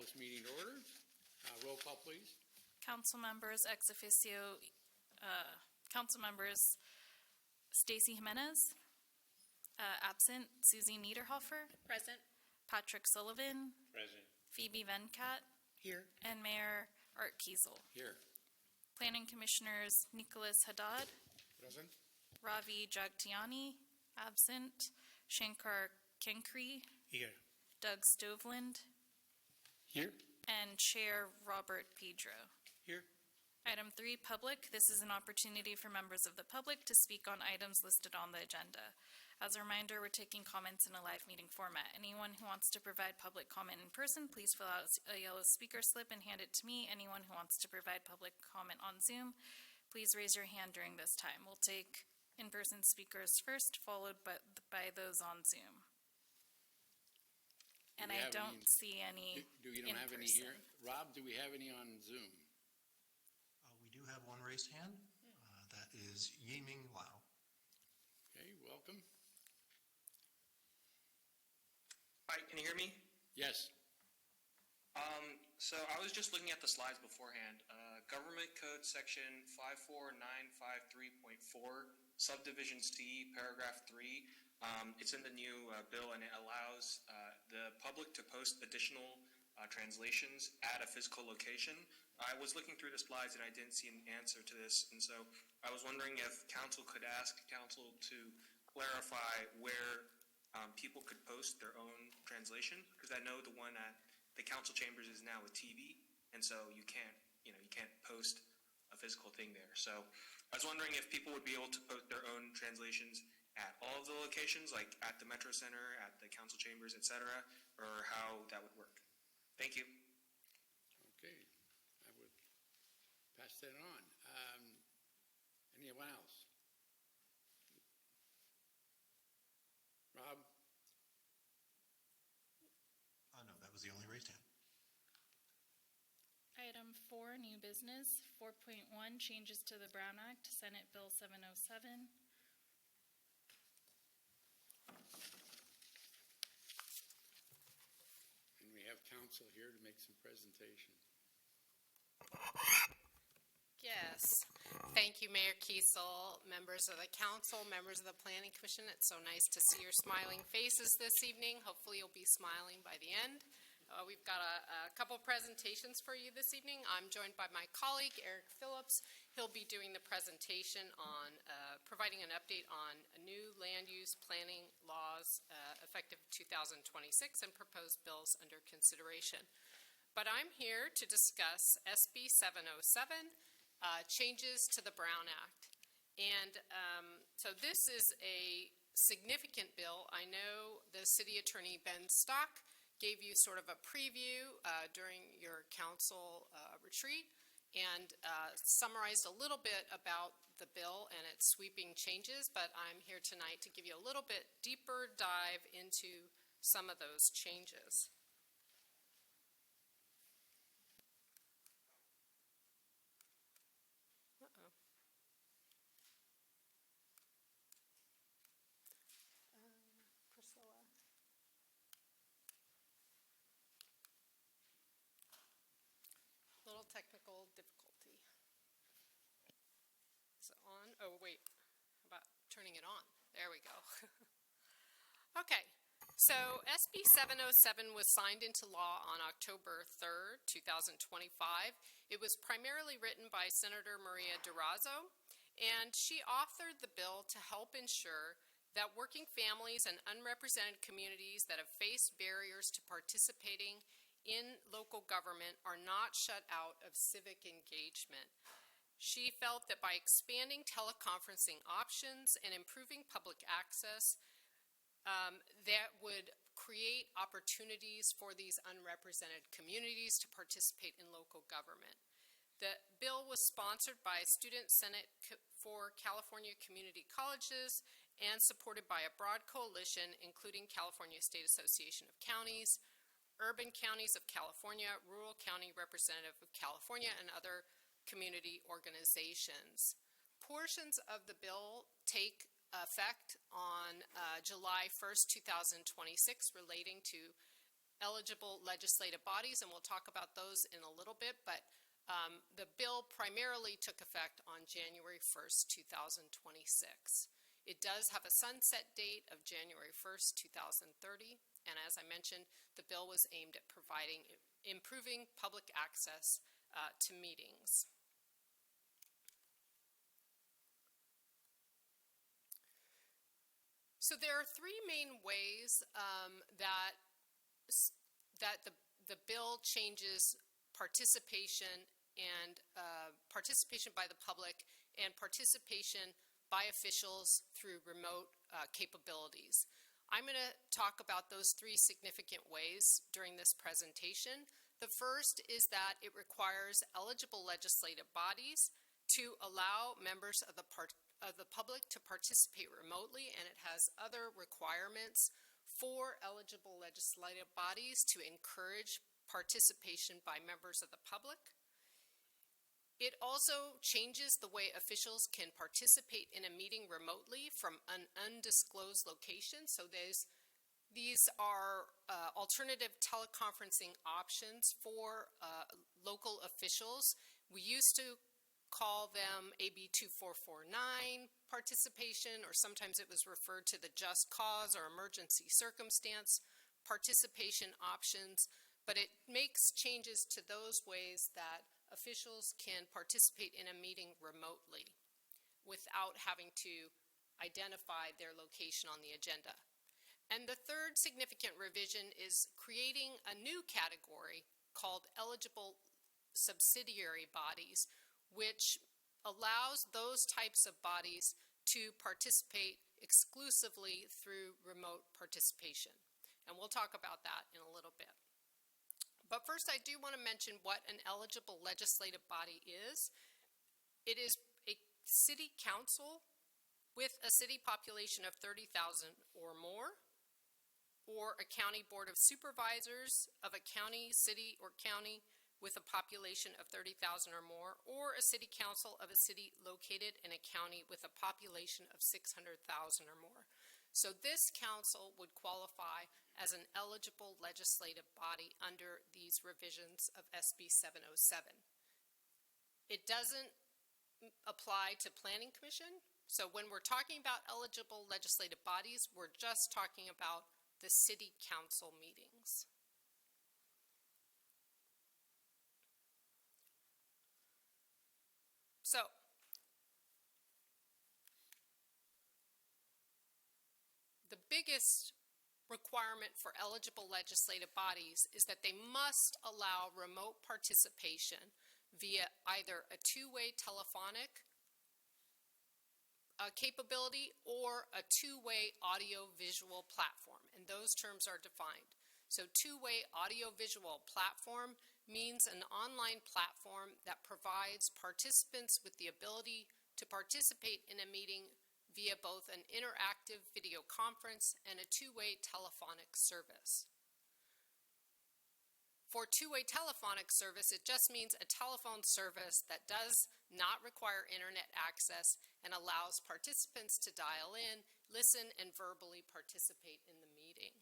this meeting to order. Roll call, please. Council members ex officio, council members Stacy Jimenez, absent. Susie Niederhofer, Present. Patrick Sullivan, Present. Phoebe Venkat, Here. and Mayor Art Kiesel. Here. Planning Commissioners Nicholas Haddad, Present. Ravi Jagtiani, absent. Shankar Kenkri, Here. Doug Stovland, Here. and Chair Robert Pedro. Here. Item 3, public. This is an opportunity for members of the public to speak on items listed on the agenda. As a reminder, we're taking comments in a live meeting format. Anyone who wants to provide public comment in person, please fill out a yellow speaker slip and hand it to me. Anyone who wants to provide public comment on Zoom, please raise your hand during this time. We'll take in-person speakers first, followed by those on Zoom. And I don't see any Do you don't have any here? Rob, do we have any on Zoom? We do have one raised hand. That is Yiming Lau. Okay, welcome. Hi, can you hear me? Yes. So I was just looking at the slides beforehand. Government Code Section 54953.4, Subdivision C, Paragraph 3. It's in the new bill, and it allows the public to post additional translations at a physical location. I was looking through the slides, and I didn't see an answer to this, and so I was wondering if council could ask council to clarify where people could post their own translation, because I know the one at the council chambers is now a TV, and so you can't post a physical thing there. So I was wondering if people would be able to post their own translations at all of the locations, like at the Metro Center, at the council chambers, etc., or how that would work. Thank you. Okay. I would pass that on. Anyone else? Rob? No, that was the only raised hand. Item 4, new business. 4.1, changes to the Brown Act, Senate Bill 707. And we have council here to make some presentation. Yes. Thank you, Mayor Kiesel, members of the council, members of the Planning Commission. It's so nice to see your smiling faces this evening. Hopefully you'll be smiling by the end. We've got a couple presentations for you this evening. I'm joined by my colleague, Eric Phillips. He'll be doing the presentation on providing an update on new land use planning laws effective 2026 and proposed bills under consideration. But I'm here to discuss SB 707, changes to the Brown Act. And so this is a significant bill. I know the City Attorney Ben Stock gave you sort of a preview during your council retreat and summarized a little bit about the bill and its sweeping changes, but I'm here tonight to give you a little bit deeper dive into some of those changes. Priscilla. Little technical difficulty. Is it on? Oh, wait. How about turning it on? There we go. Okay. So SB 707 was signed into law on October 3rd, 2025. It was primarily written by Senator Maria Durazo, and she authored the bill to help ensure that working families and unrepresented communities that have faced barriers to participating in local government are not shut out of civic engagement. She felt that by expanding teleconferencing options and improving public access, that would create opportunities for these unrepresented communities to participate in local government. The bill was sponsored by Student Senate for California Community Colleges and supported by a broad coalition, including California State Association of Counties, Urban Counties of California, Rural County Representative of California, and other community organizations. Portions of the bill take effect on July 1st, 2026, relating to eligible legislative bodies, and we'll talk about those in a little bit, but the bill primarily took effect on January 1st, 2026. It does have a sunset date of January 1st, 2030, and as I mentioned, the bill was aimed at improving public access to meetings. So there are three main ways that the bill changes participation and participation by the public and participation by officials through remote capabilities. I'm going to talk about those three significant ways during this presentation. The first is that it requires eligible legislative bodies to allow members of the public to participate remotely, and it has other requirements for eligible legislative bodies to encourage participation by members of the public. It also changes the way officials can participate in a meeting remotely from an undisclosed location. So these are alternative teleconferencing options for local officials. We used to call them AB 2449 participation, or sometimes it was referred to the just cause or emergency circumstance participation options, but it makes changes to those ways that officials can participate in a meeting remotely without having to identify their location on the agenda. And the third significant revision is creating a new category called eligible subsidiary bodies, which allows those types of bodies to participate exclusively through remote participation. And we'll talk about that in a little bit. But first, I do want to mention what an eligible legislative body is. It is a city council with a city population of 30,000 or more, or a county board of supervisors of a county, city, or county with a population of 30,000 or more, or a city council of a city located in a county with a population of 600,000 or more. So this council would qualify as an eligible legislative body under these revisions of SB 707. It doesn't apply to Planning Commission. So when we're talking about eligible legislative bodies, we're just talking about the city council meetings. So, the biggest requirement for eligible legislative bodies is that they must allow remote participation via either a two-way telephonic capability or a two-way audio-visual platform, and those terms are defined. So two-way audio-visual platform means an online platform that provides participants with the ability to participate in a meeting via both an interactive video conference and a two-way telephonic service. For two-way telephonic service, it just means a telephone service that does not require internet access and allows participants to dial in, listen, and verbally participate in the meeting.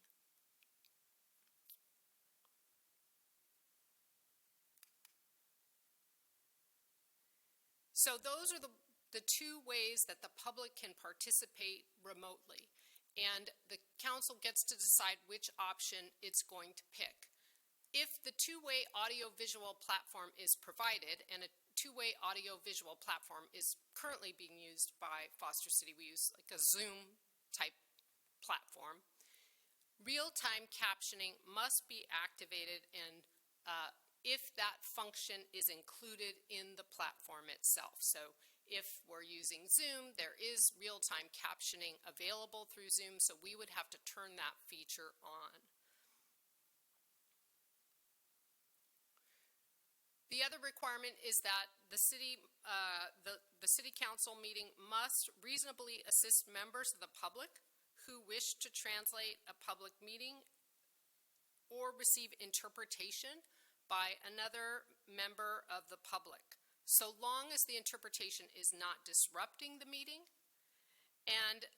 So those are the two ways that the public can participate remotely, and the council gets to decide which option it's going to pick. If the two-way audio-visual platform is provided, and a two-way audio-visual platform is currently being used by Foster City, we use like a Zoom type platform, real-time captioning must be activated, and if that function is included in the platform itself. So if we're using Zoom, there is real-time captioning available through Zoom, so we would have to turn that feature on. The other requirement is that the city council meeting must reasonably assist members of the public who wish to translate a public meeting or receive interpretation by another member of the public, so long as the interpretation is not disrupting the meeting. And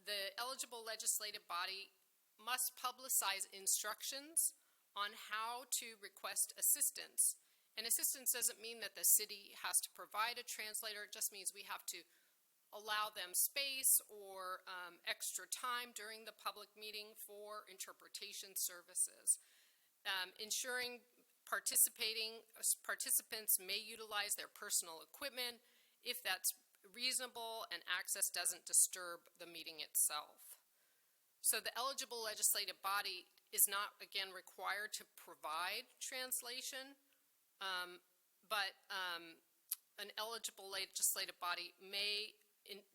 the eligible legislative body must publicize instructions on how to request assistance. And assistance doesn't mean that the city has to provide a translator. It just means we have to allow them space or extra time during the public meeting for interpretation services. Ensuring participants may utilize their personal equipment if that's reasonable and access doesn't disturb the meeting itself. So the eligible legislative body is not, again, required to provide translation, but an eligible legislative body may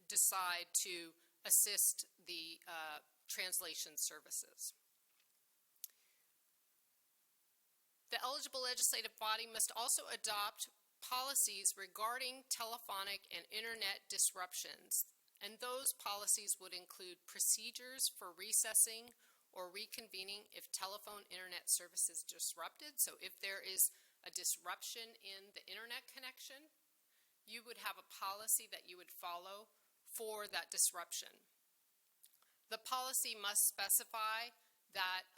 decide to assist the translation services. The eligible legislative body must also adopt policies regarding telephonic and internet disruptions, and those policies would include procedures for recessing or reconvening if telephone internet service is disrupted. So if there is a disruption in the internet connection, you would have a policy that you would follow for that disruption. The policy must specify that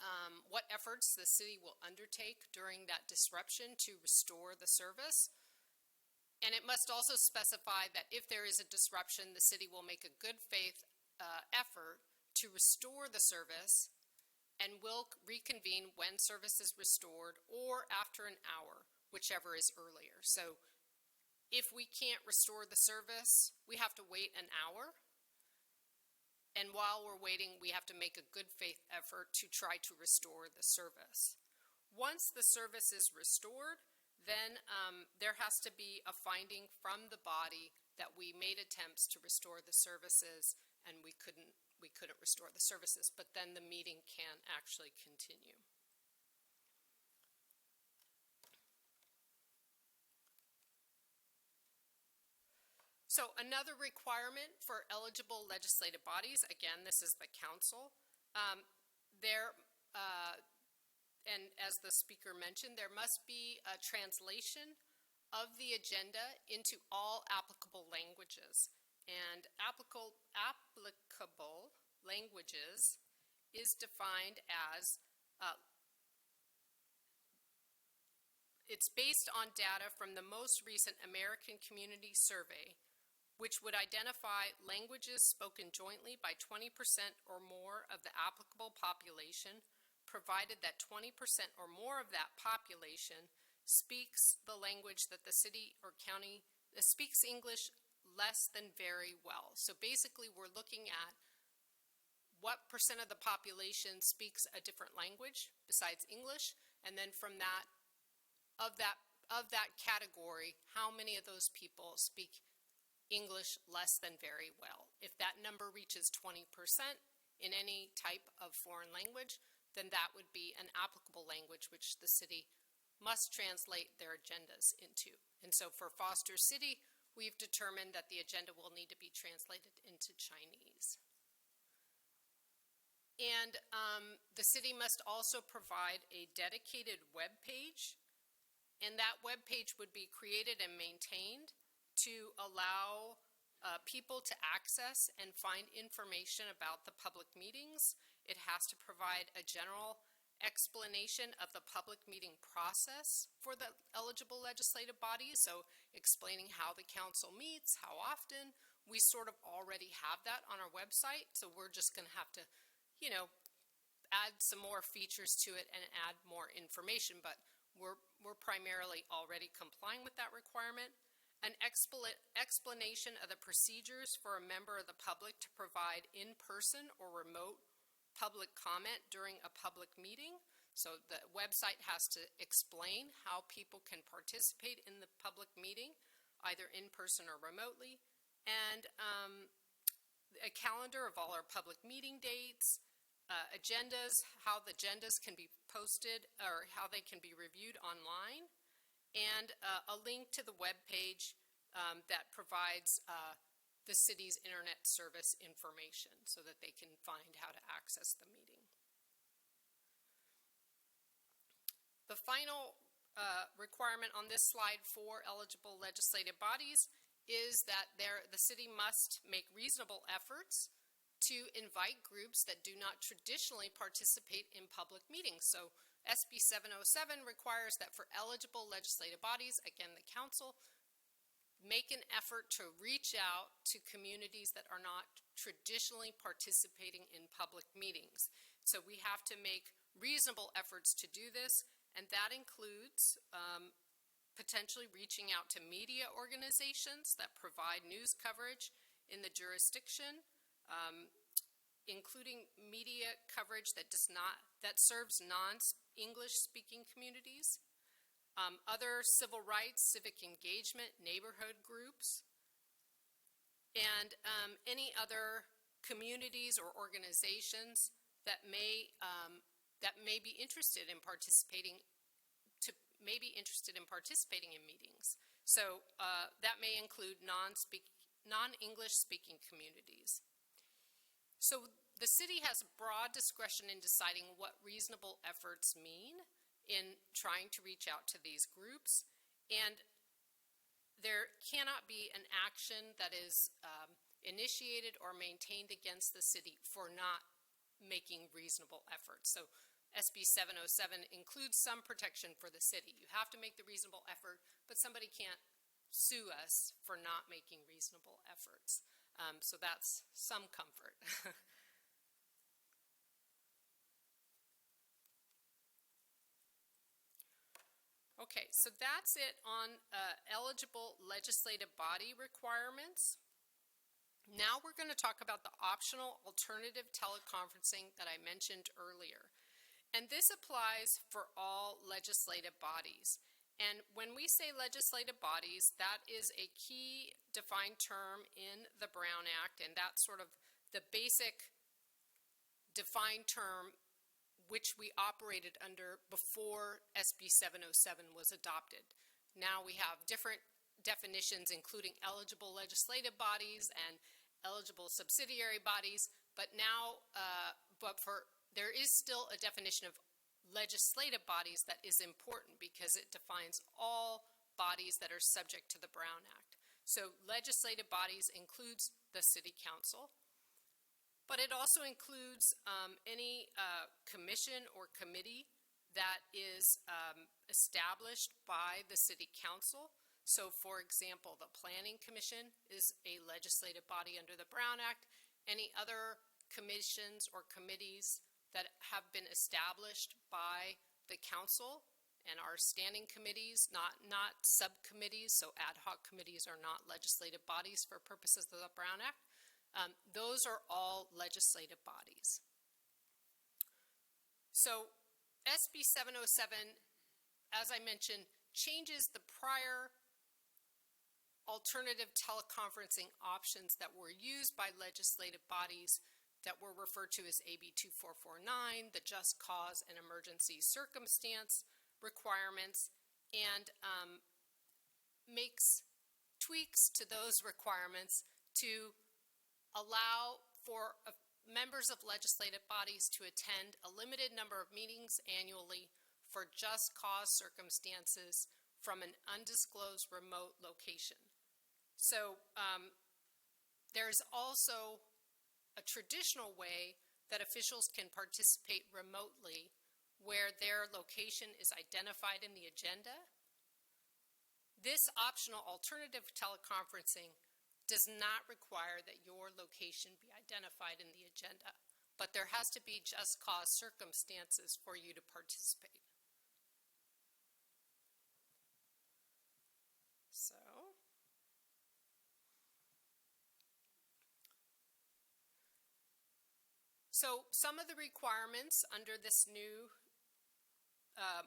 what efforts the city will undertake during that disruption to restore the service. And it must also specify that if there is a disruption, the city will make a good faith effort to restore the service and will reconvene when service is restored or after an hour, whichever is earlier. So if we can't restore the service, we have to wait an hour. And while we're waiting, we have to make a good faith effort to try to restore the service. Once the service is restored, then there has to be a finding from the body that we made attempts to restore the services and we couldn't restore the services, but then the meeting can actually continue. So another requirement for eligible legislative bodies, again, this is the council, and as the speaker mentioned, there must be a translation of the agenda into all applicable languages. And applicable languages is defined as, it's based on data from the most recent American Community Survey, which would identify languages spoken jointly by 20% or more of the applicable population, provided that 20% or more of that population speaks the language that the city or county speaks English less than very well. So basically we're looking at what percent of the population speaks a different language besides English, and then from that, of that category, how many of those people speak English less than very well. If that number reaches 20% in any type of foreign language, then that would be an applicable language which the city must translate their agendas into. And so for Foster City, we've determined that the agenda will need to be translated into Chinese. And the city must also provide a dedicated web page, and that web page would be created and maintained to allow people to access and find information about the public meetings. It has to provide a general explanation of the public meeting process for the eligible legislative bodies, so explaining how the council meets, how often. We sort of already have that on our website, so we're just going to have to, add some more features to it and add more information, but we're primarily already complying with that requirement. An explanation of the procedures for a member of the public to provide in-person or remote public comment during a public meeting. So the website has to explain how people can participate in the public meeting, either in person or remotely, and a calendar of all our public meeting dates, agendas, how the agendas can be posted or how they can be reviewed online, and a link to the web page that provides the city's internet service information so that they can find how to access the meeting. The final requirement on this slide for eligible legislative bodies is that the city must make reasonable efforts to invite groups that do not traditionally participate in public meetings. So SB 707 requires that for eligible legislative bodies, again, the council, make an effort to reach out to communities that are not traditionally participating in public meetings. So we have to make reasonable efforts to do this, and that includes potentially reaching out to media organizations that provide news coverage in the jurisdiction, including media coverage that serves non-English speaking communities, other civil rights, civic engagement, neighborhood groups, and any other communities or organizations that may be interested in participating in meetings. So that may include non-English speaking communities. So the city has broad discretion in deciding what reasonable efforts mean in trying to reach out to these groups, and there cannot be an action that is initiated or maintained against the city for not making reasonable efforts. So SB 707 includes some protection for the city. You have to make the reasonable effort, but somebody can't sue us for not making reasonable efforts. So that's some comfort. Okay, so that's it on eligible legislative body requirements. Now we're going to talk about the optional alternative teleconferencing that I mentioned earlier. And this applies for all legislative bodies. And when we say legislative bodies, that is a key defined term in the Brown Act, and that's sort of the basic defined term which we operated under before SB 707 was adopted. Now we have different definitions, including eligible legislative bodies and eligible subsidiary bodies, but now, there is still a definition of legislative bodies that is important because it defines all bodies that are subject to the Brown Act. So legislative bodies includes the City Council, but it also includes any commission or committee that is established by the City Council. So, for example, the Planning Commission is a legislative body under the Brown Act. Any other commissions or committees that have been established by the council and are standing committees, not subcommittees, so ad hoc committees are not legislative bodies for purposes of the Brown Act. Those are all legislative bodies. So SB 707, as I mentioned, changes the prior alternative teleconferencing options that were used by legislative bodies that were referred to as AB 2449, the just cause and emergency circumstance requirements, and makes tweaks to those requirements to allow for members of legislative bodies to attend a limited number of meetings annually for just cause circumstances from an undisclosed remote location. So there's also a traditional way that officials can participate remotely where their location is identified in the agenda. This optional alternative teleconferencing does not require that your location be identified in the agenda, but there has to be just cause circumstances for you to participate. So some of the requirements under this new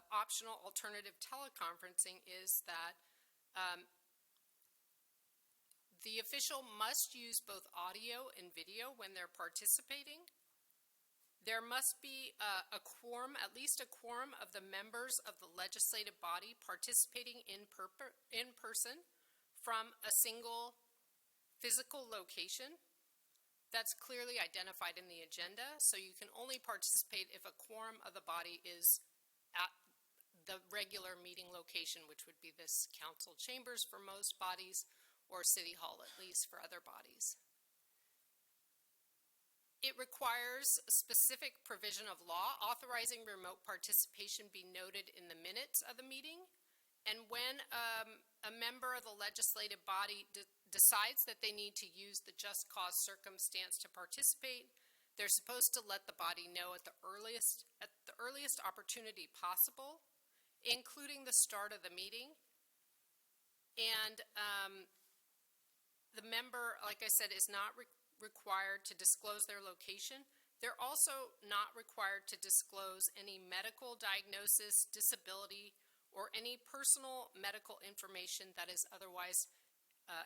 optional alternative teleconferencing is that the official must use both audio and video when they're participating. There must be a quorum, at least a quorum of the members of the legislative body participating in person from a single physical location that's clearly identified in the agenda. So you can only participate if a quorum of the body is at the regular meeting location, which would be this council chambers for most bodies, or City Hall at least for other bodies. It requires a specific provision of law authorizing remote participation be noted in the minutes of the meeting. And when a member of the legislative body decides that they need to use the just cause circumstance to participate, they're supposed to let the body know at the earliest opportunity possible, including the start of the meeting. And the member, like I said, is not required to disclose their location. They're also not required to disclose any medical diagnosis, disability, or any personal medical information that is otherwise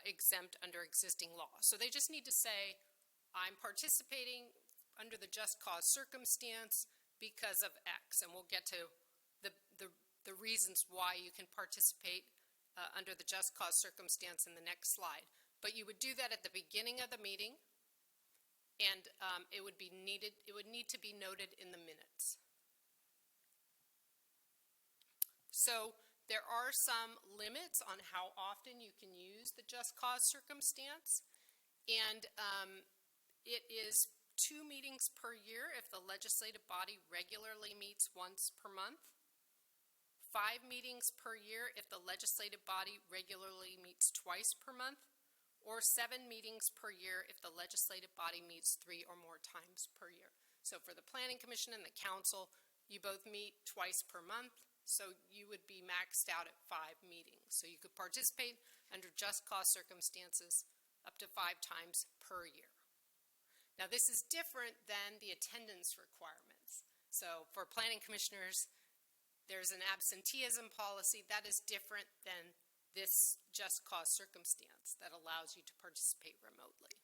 exempt under existing law. So they just need to say, I'm participating under the just cause circumstance because of X, and we'll get to the reasons why you can participate under the just cause circumstance in the next slide. But you would do that at the beginning of the meeting, and it would need to be noted in the minutes. So there are some limits on how often you can use the just cause circumstance, and it is 2 meetings per year if the legislative body regularly meets once per month, 5 meetings per year if the legislative body regularly meets twice per month, or 7 meetings per year if the legislative body meets 3 or more times per year. So for the Planning Commission and the Council, you both meet twice per month, so you would be maxed out at 5 meetings. So you could participate under just cause circumstances up to 5 times per year. Now this is different than the attendance requirements. So for planning commissioners, there's an absenteeism policy that is different than this just cause circumstance that allows you to participate remotely.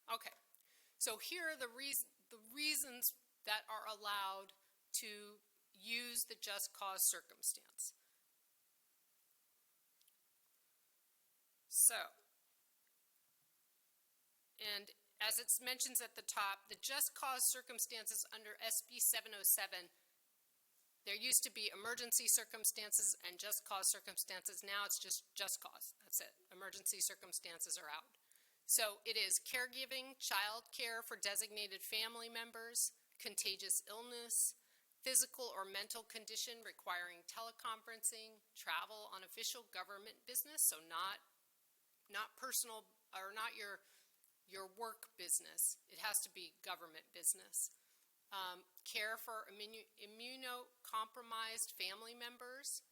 Okay, so here are the reasons that are allowed to use the just cause circumstance. So, and as it mentions at the top, the just cause circumstances under SB 707, there used to be emergency circumstances and just cause circumstances. Now it's just cause. That's it. Emergency circumstances are out. So it is caregiving, child care for designated family members, contagious illness, physical or mental condition requiring teleconferencing, travel on official government business, so not personal or not your work business. It has to be government business. Care for immunocompromised family members,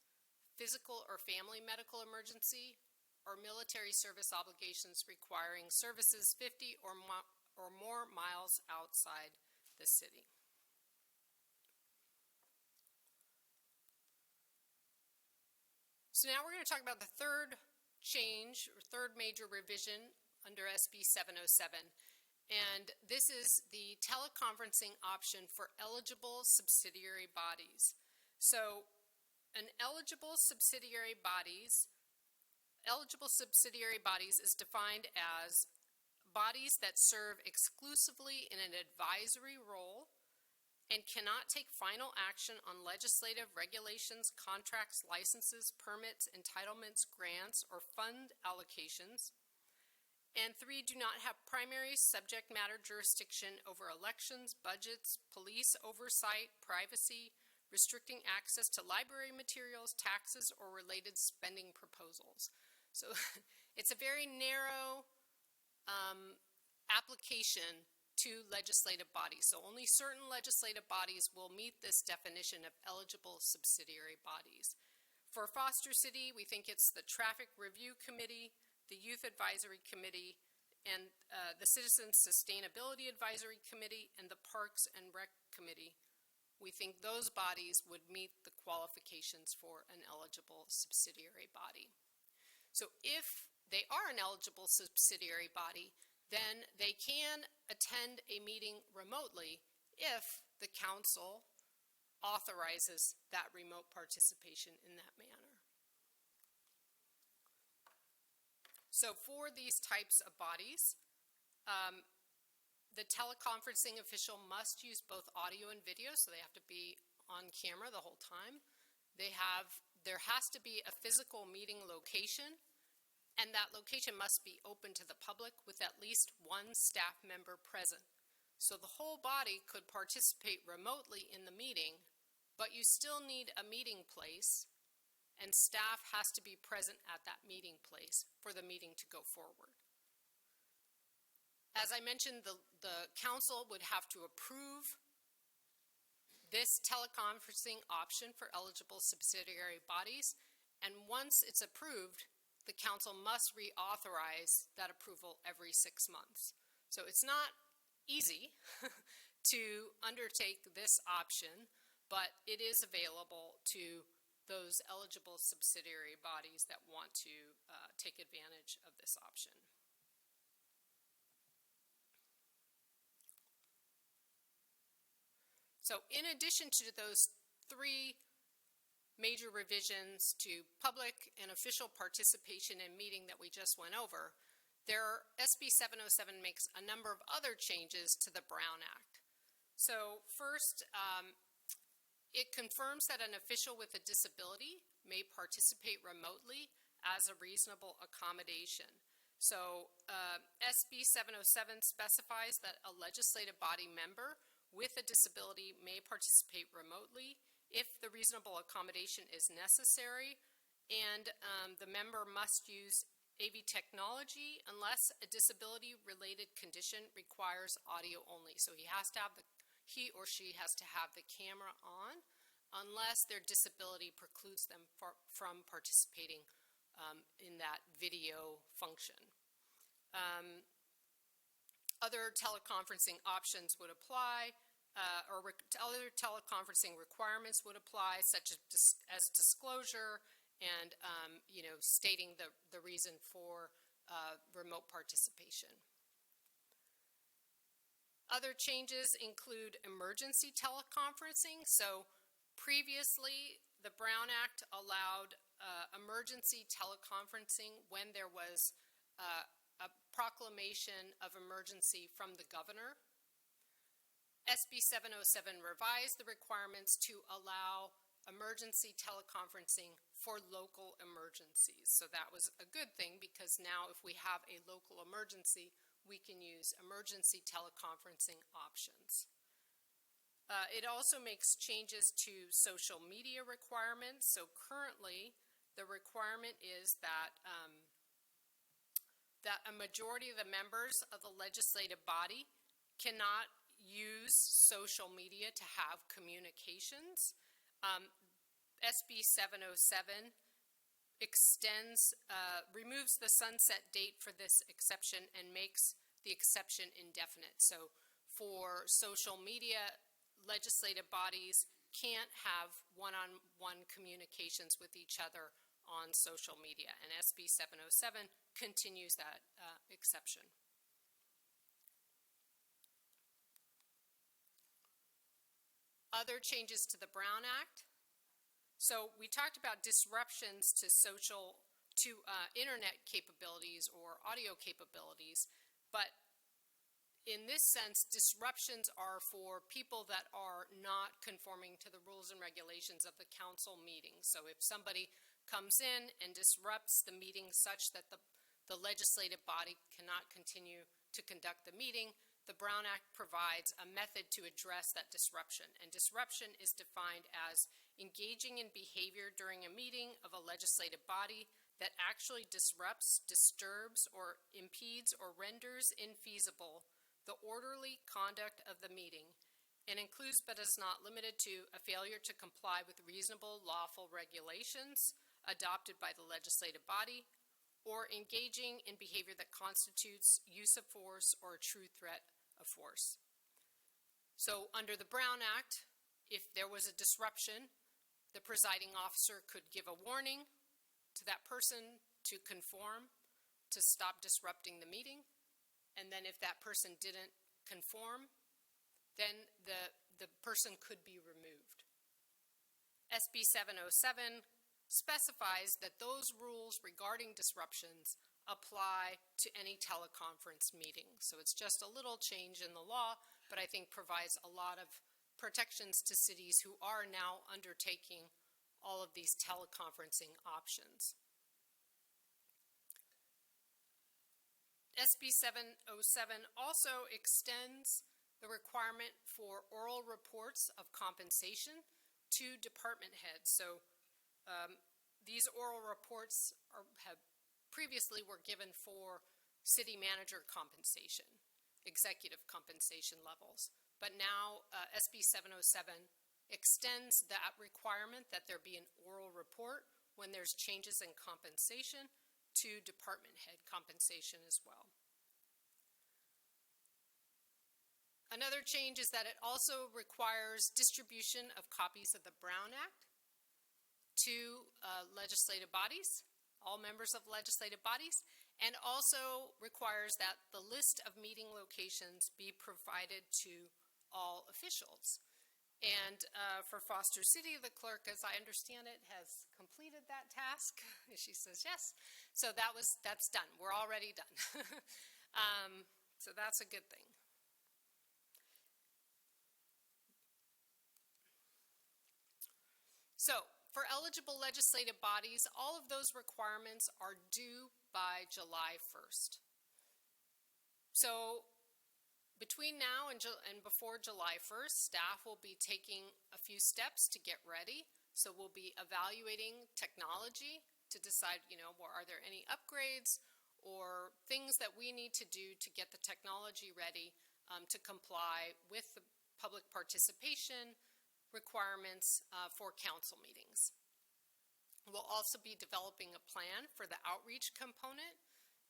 physical or family medical emergency, or military service obligations requiring services 50 or more miles outside the city. So now we're going to talk about the third change, or third major revision under SB 707. And this is the teleconferencing option for eligible subsidiary bodies. So an eligible subsidiary bodies is defined as bodies that serve exclusively in an advisory role and cannot take final action on legislative regulations, contracts, licenses, permits, entitlements, grants, or fund allocations. And 3, do not have primary subject matter jurisdiction over elections, budgets, police oversight, privacy, restricting access to library materials, taxes, or related spending proposals. So it's a very narrow application to legislative bodies. So only certain legislative bodies will meet this definition of eligible subsidiary bodies. For Foster City, we think it's the Traffic Review Committee, the Youth Advisory Committee, and the Citizens Sustainability Advisory Committee, and the Parks and Rec Committee. We think those bodies would meet the qualifications for an eligible subsidiary body. So if they are an eligible subsidiary body, then they can attend a meeting remotely if the council authorizes that remote participation in that manner. So for these types of bodies, the teleconferencing official must use both audio and video, so they have to be on camera the whole time. There has to be a physical meeting location, and that location must be open to the public with at least one staff member present. So the whole body could participate remotely in the meeting, but you still need a meeting place, and staff has to be present at that meeting place for the meeting to go forward. As I mentioned, the council would have to approve this teleconferencing option for eligible subsidiary bodies, and once it's approved, the council must reauthorize that approval every 6 months. So it's not easy to undertake this option, but it is available to those eligible subsidiary bodies that want to take advantage of this option. So in addition to those 3 major revisions to public and official participation in meeting that we just went over, SB 707 makes a number of other changes to the Brown Act. So first, it confirms that an official with a disability may participate remotely as a reasonable accommodation. So SB 707 specifies that a legislative body member with a disability may participate remotely if the reasonable accommodation is necessary, and the member must use AV technology unless a disability-related condition requires audio only. So he or she has to have the camera on unless their disability precludes them from participating in that video function. Other teleconferencing options would apply, other teleconferencing requirements would apply, such as disclosure and stating the reason for remote participation. Other changes include emergency teleconferencing. So previously, the Brown Act allowed emergency teleconferencing when there was a proclamation of emergency from the governor. SB 707 revised the requirements to allow emergency teleconferencing for local emergencies. So that was a good thing, because now if we have a local emergency, we can use emergency teleconferencing options. It also makes changes to social media requirements. So currently, the requirement is that that a majority of the members of the legislative body cannot use social media to have communications. SB 707 removes the sunset date for this exception and makes the exception indefinite. So for social media, legislative bodies can't have one-on-one communications with each other on social media, and SB 707 continues that exception. Other changes to the Brown Act. So we talked about disruptions to internet capabilities or audio capabilities, but in this sense, disruptions are for people that are not conforming to the rules and regulations of the council meeting. So if somebody comes in and disrupts the meeting such that the legislative body cannot continue to conduct the meeting, the Brown Act provides a method to address that disruption. And disruption is defined as engaging in behavior during a meeting of a legislative body that actually disrupts, disturbs, or impedes or renders infeasible the orderly conduct of the meeting, and includes but is not limited to a failure to comply with reasonable lawful regulations adopted by the legislative body, or engaging in behavior that constitutes use of force or a true threat of force. So under the Brown Act, if there was a disruption, the presiding officer could give a warning to that person to conform, to stop disrupting the meeting. And then if that person didn't conform, then the person could be removed. SB 707 specifies that those rules regarding disruptions apply to any teleconference meeting. So it's just a little change in the law, but I think provides a lot of protections to cities who are now undertaking all of these teleconferencing options. SB 707 also extends the requirement for oral reports of compensation to department heads. So these oral reports have previously were given for city manager compensation, executive compensation levels. But now SB 707 extends that requirement that there be an oral report when there's changes in compensation to department head compensation as well. Another change is that it also requires distribution of copies of the Brown Act to legislative bodies, all members of legislative bodies, and also requires that the list of meeting locations be provided to all officials. And for Foster City, the clerk, as I understand it, has completed that task. She says yes. So that's done. We're already done. So that's a good thing. So for eligible legislative bodies, all of those requirements are due by July 1st. So between now and before July 1st, staff will be taking a few steps to get ready. So we'll be evaluating technology to decide, are there any upgrades or things that we need to do to get the technology ready to comply with the public participation requirements for council meetings. We'll also be developing a plan for the outreach component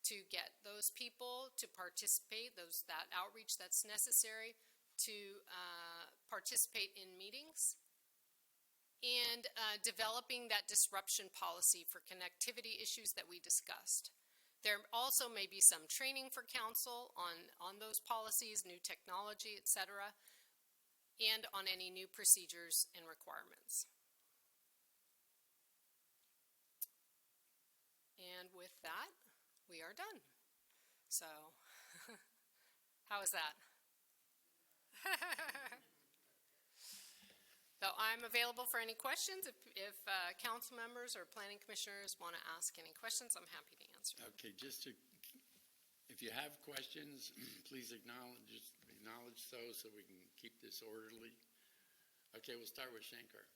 to get those people to participate, that outreach that's necessary to participate in meetings, and developing that disruption policy for connectivity issues that we discussed. There also may be some training for council on those policies, new technology, et cetera, and on any new procedures and requirements. And with that, we are done. So, how is that? So I'm available for any questions. If council members or planning commissioners want to ask any questions, I'm happy to answer. Okay, if you have questions, please acknowledge those so we can keep this orderly. Okay, we'll start with Shankar.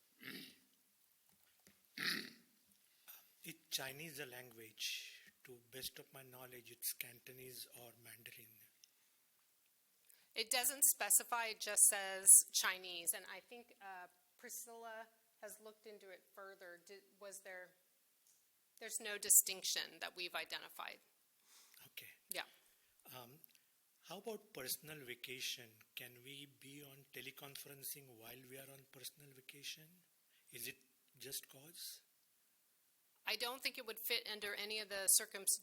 Is Chinese a language? To best of my knowledge, it's Cantonese or Mandarin. It doesn't specify, it just says Chinese. And I think Priscilla has looked into it further. There's no distinction that we've identified. Okay. Yeah. How about personal vacation? Can we be on teleconferencing while we are on personal vacation? Is it just cause? I don't think it would fit under any of the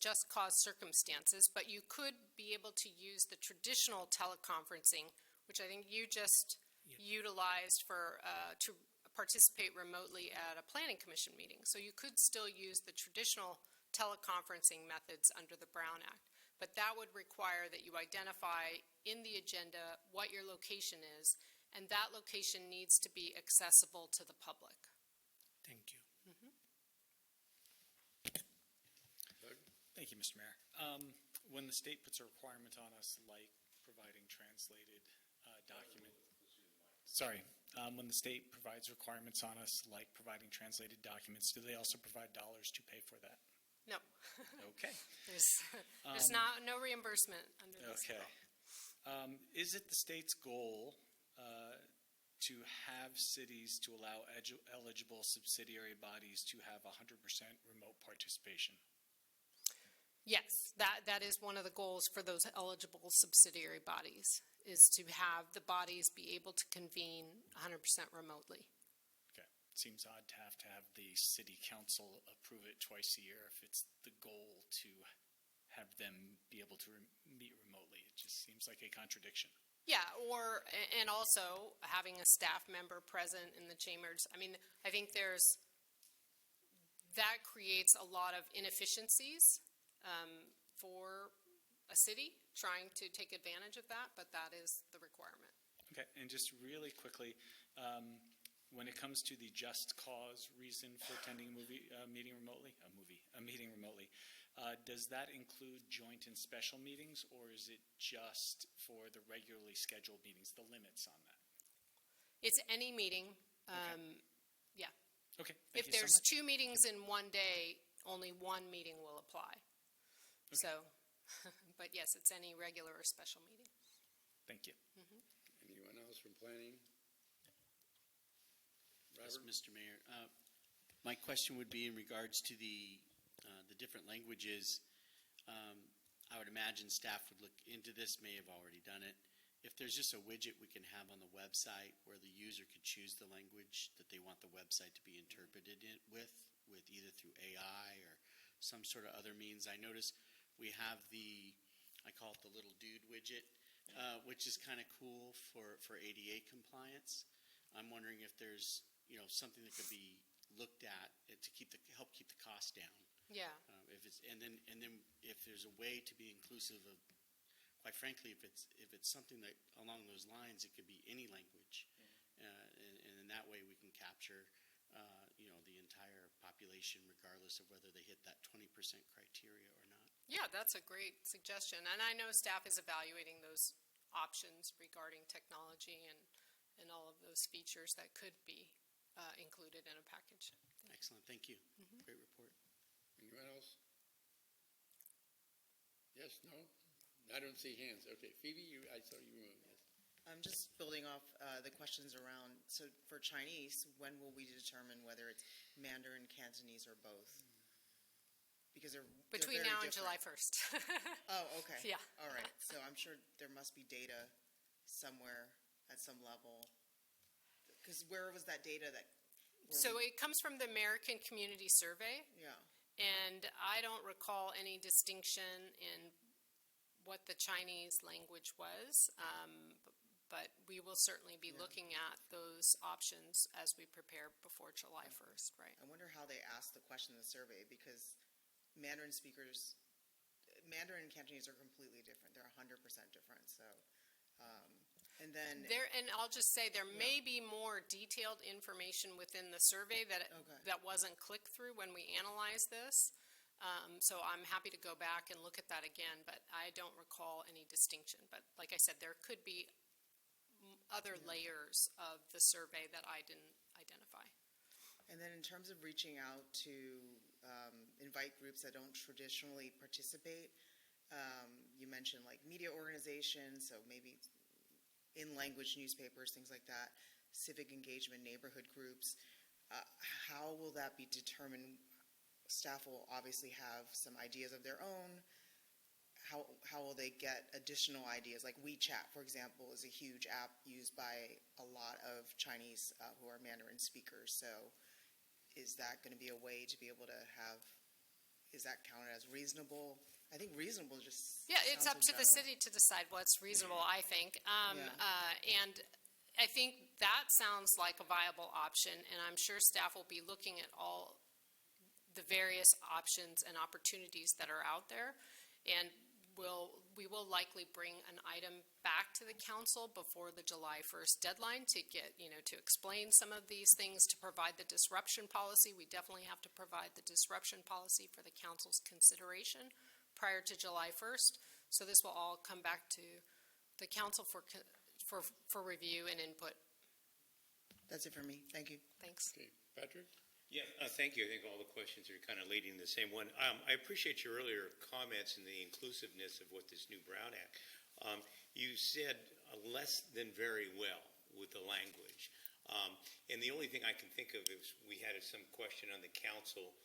just cause circumstances, but you could be able to use the traditional teleconferencing, which I think you just utilized to participate remotely at a planning commission meeting. So you could still use the traditional teleconferencing methods under the Brown Act, but that would require that you identify in the agenda what your location is, and that location needs to be accessible to the public. Thank you. Thank you, Mr. Mayor. When the state puts a requirement on us, like providing translated when the state provides requirements on us, like providing translated documents, do they also provide dollars to pay for that? No. Okay. There's no reimbursement under this. Okay. Is it the state's goal to have cities to allow eligible subsidiary bodies to have 100% remote participation? Yes, that is one of the goals for those eligible subsidiary bodies, is to have the bodies be able to convene 100% remotely. Okay. Seems odd to have the city council approve it twice a year if it's the goal to have them be able to meet remotely. It just seems like a contradiction. Yeah, and also having a staff member present in the chambers. I mean, I think that creates a lot of inefficiencies for a city trying to take advantage of that, but that is the requirement. Okay, and just really quickly, when it comes to the just cause reason for attending a meeting remotely, does that include joint and special meetings, or is it just for the regularly scheduled meetings, the limits on that? It's any meeting. Yeah. Okay, If thank you so there's much. 2 meetings in one day, only 1 meeting will apply. So, but yes, it's any regular or special meeting. Thank you. Anyone else from planning? Yes, Robert? Mr. Mayor. My question would be in regards to the different languages. I would imagine staff would look into this, may have already done it. If there's just a widget we can have on the website where the user could choose the language that they want the website to be interpreted with either through AI or some sort of other means. I notice we have I call it the little dude widget, which is kind of cool for ADA compliance. I'm wondering if there's something that could be looked at to help keep the cost down. Yeah. If it's and then if there's a way to be inclusive of, quite frankly, if it's something that along those lines, it could be any language, and in that way we can capture the entire population regardless of whether they hit that 20% criteria or not. Yeah, that's a great suggestion. And I know staff is evaluating those options regarding technology and all of those features that could be included in a package. Excellent, thank you. Great report. Anyone else? Yes, no? I don't see hands. Okay, Phoebe, I saw you move, yes. I'm just building off the questions around, so for Chinese, when will we determine whether it's Mandarin, Cantonese, or both? Because they're Between very now and different. July 1st. Oh, okay. Yeah. All right, so I'm sure there must be data somewhere at some level. Because where was that data that? So it comes from the American Community Survey, Yeah, and I don't recall any distinction in what the Chinese language was, but we will certainly be looking at those options as we prepare before July 1st, right? I wonder how they asked the question in the survey, because Mandarin and Cantonese are completely different. They're 100% different, so, and then. And I'll just say, there may be more detailed information within the survey that wasn't clicked through when we analyzed this. So I'm happy to go back and look at that again, but I don't recall any distinction. But like I said, there could be other layers of the survey that I didn't identify. And then in terms of reaching out to invite groups that don't traditionally participate, you mentioned like media organizations, so maybe in-language newspapers, things like that, civic engagement, neighborhood groups. How will that be determined? Staff will obviously have some ideas of their own. How will they get additional ideas? Like WeChat, for example, is a huge app used by a lot of Chinese who are Mandarin speakers. So is that going to be a way to be able to have, is that counted as reasonable? I think reasonable just Yeah, it's up sounds to the general. city to decide what's reasonable, I think. And I think that sounds like a viable option, and I'm sure staff will be looking at all the various options and opportunities that are out there. And we will likely bring an item back to the council before the July 1st deadline to get, to explain some of these things, to provide the disruption policy. We definitely have to provide the disruption policy for the council's consideration prior to July 1st. So this will all come back to the council for review and input. That's it for me. Thank you. Thanks. Okay, Patrick? Yeah, thank you. I think all the questions are kind of leading the same one. I appreciate your earlier comments and the inclusiveness of what this new Brown Act. You said less than very well with the language. And the only thing I can think of is we had some question on the council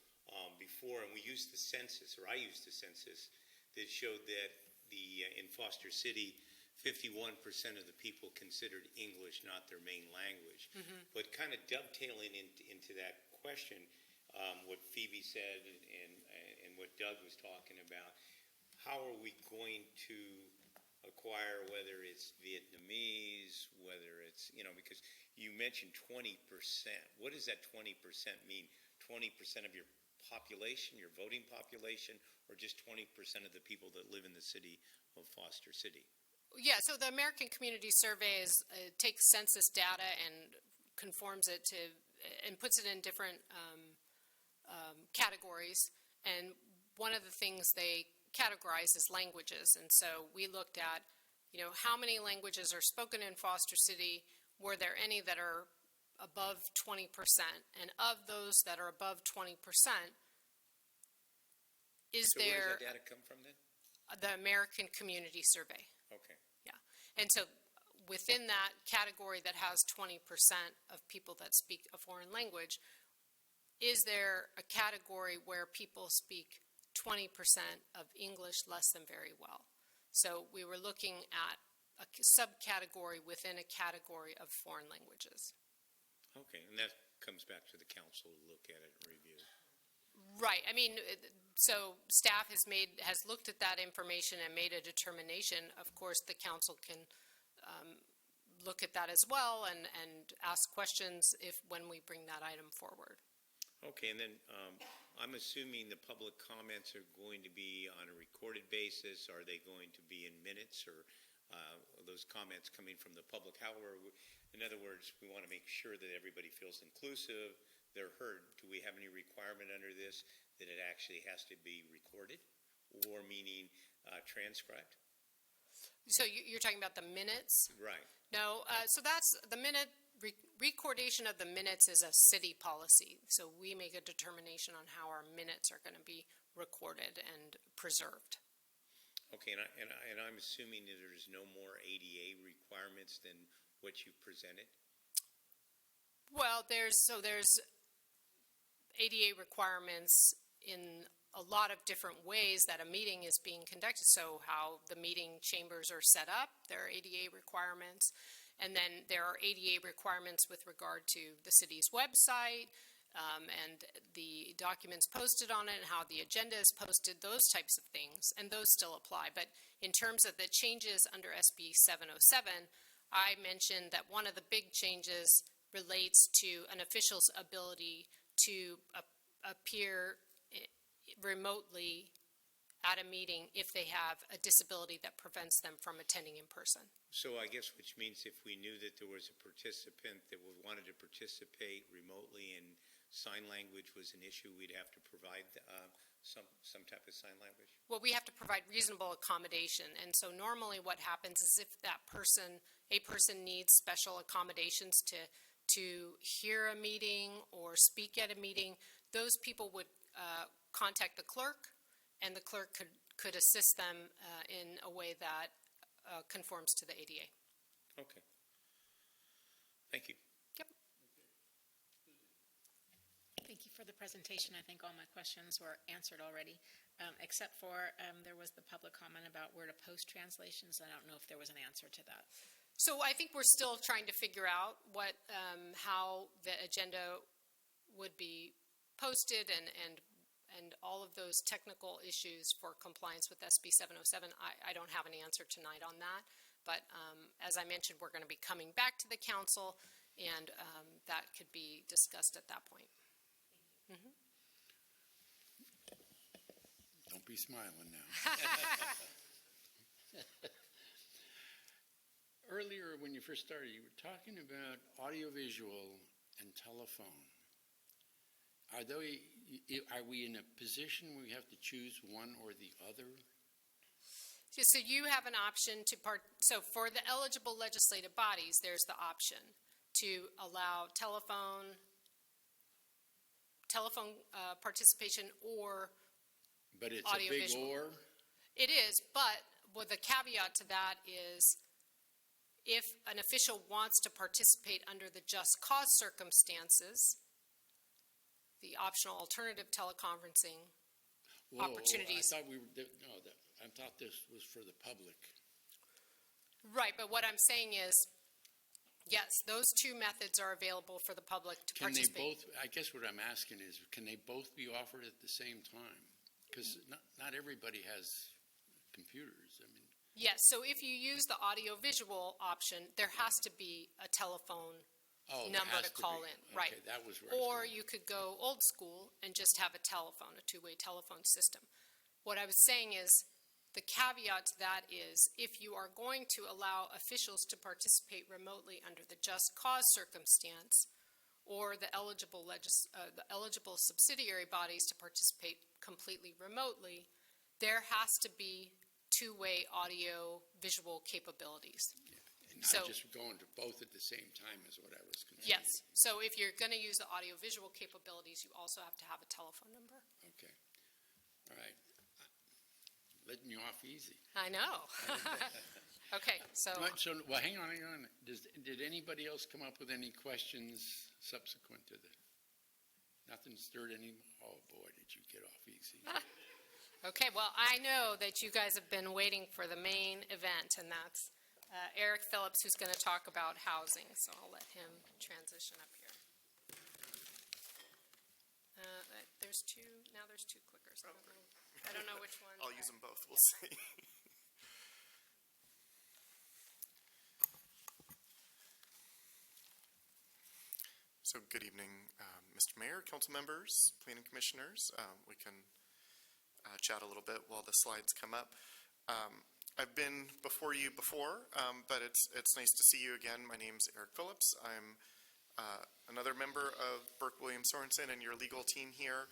before, and we used the census, or I used the census, that showed that in Foster City, 51% of the people considered English not their main language. But kind of dovetailing into that question, what Phoebe said and what Doug was talking about, how are we going to acquire, whether it's Vietnamese, whether it's, because you mentioned 20%. What does that 20% mean? 20% of your population, your voting population, or just 20% of the people that live in the city of Foster City? Yeah, so the American Community Survey takes census data and conforms it to, and puts it in different categories. And one of the things they categorize is languages. And so we looked at, how many languages are spoken in Foster City? Were there any that are above 20%? And of those that are above 20%, is So where there does that data come from then? the American Community Survey? Okay. Yeah. And so within that category that has 20% of people that speak a foreign language, is there a category where people speak 20% of English less than very well? So we were looking at a subcategory within a category of foreign languages. Okay, and that comes back to the council to look at it and review. Right. I mean, so staff has looked at that information and made a determination. Of course, the council can look at that as well and ask questions when we bring that item forward. Okay, and then I'm assuming the public comments are going to be on a recorded basis. Are they going to be in minutes, or those comments coming from the public? However, in other words, we want to make sure that everybody feels inclusive, they're heard. Do we have any requirement under this that it actually has to be recorded, or meaning transcribed? So you're talking about the minutes? Right. No, so that's the minute. Recordation of the minutes is a city policy, so we make a determination on how our minutes are going to be recorded and preserved. Okay, and I'm assuming that there's no more ADA requirements than what you presented? Well, there's ADA requirements in a lot of different ways that a meeting is being conducted. So how the meeting chambers are set up, there are ADA requirements. And then there are ADA requirements with regard to the city's website and the documents posted on it and how the agenda is posted, those types of things, and those still apply. But in terms of the changes under SB 707, I mentioned that one of the big changes relates to an official's ability to appear remotely at a meeting if they have a disability that prevents them from attending in person. So I guess which means if we knew that there was a participant that wanted to participate remotely and sign language was an issue, we'd have to provide some type of sign language? Well, we have to provide reasonable accommodation. And so normally what happens is if a person needs special accommodations to hear a meeting or speak at a meeting, those people would contact the clerk, and the clerk could assist them in a way that conforms to the ADA. Okay. Thank you. Yep. Thank you for the presentation. I think all my questions were answered already, except for there was the public comment about where to post translations. I don't know if there was an answer to that. So I think we're still trying to figure out how the agenda would be posted and all of those technical issues for compliance with SB 707. I don't have an answer tonight on that, but as I mentioned, we're going to be coming back to the council, and that could be discussed at that point. Mm-hmm. Don't be smiling now. Earlier, when you first started, you were talking about audiovisual and telephone. Are we in a position where we have to choose one or the other? So you have an option to so for the eligible legislative bodies, there's the option to allow telephone participation or But it's a big or? It is, but the caveat to that is if an official wants to participate under the just cause circumstances, the optional alternative teleconferencing opportunities. I thought this was for the public. Right, but what I'm saying is, yes, those two methods are available for the public to participate. I guess what I'm asking is, can they both be offered at the same time? Because not everybody has computers. I mean. Yes, so if you use the audio-visual option, there has to be a telephone number to call in. Right. Okay, that was where or you could go old school and just have a telephone, a two-way telephone system. What I was saying is The caveat to that is if you are going to allow officials to participate remotely under the just cause circumstance, or the eligible subsidiary bodies to participate completely remotely, there has to be two-way audio visual capabilities. And So- not just going to both at the same time is what I was concerned. Yes, so if you're going to use the audio visual capabilities, you also have to have a telephone number. Okay, all right. Letting you off easy. I know. Okay, so, Well, hang on. Did anybody else come up with any questions subsequent to this? Nothing stirred any, oh boy, did you get off easy. okay, well, I know that you guys have been waiting for the main event, and that's Eric Phillips, who's going to talk about housing, so I'll let him transition up here. There's two clickers. I don't know which one. I'll use them both, we'll see. So good evening, Mr. Mayor, council members, planning commissioners. We can chat a little bit while the slides come up. I've been before you before, but it's nice to see you again. My name's Eric Phillips. I'm another member of Burke Williams Sorensen and your legal team here.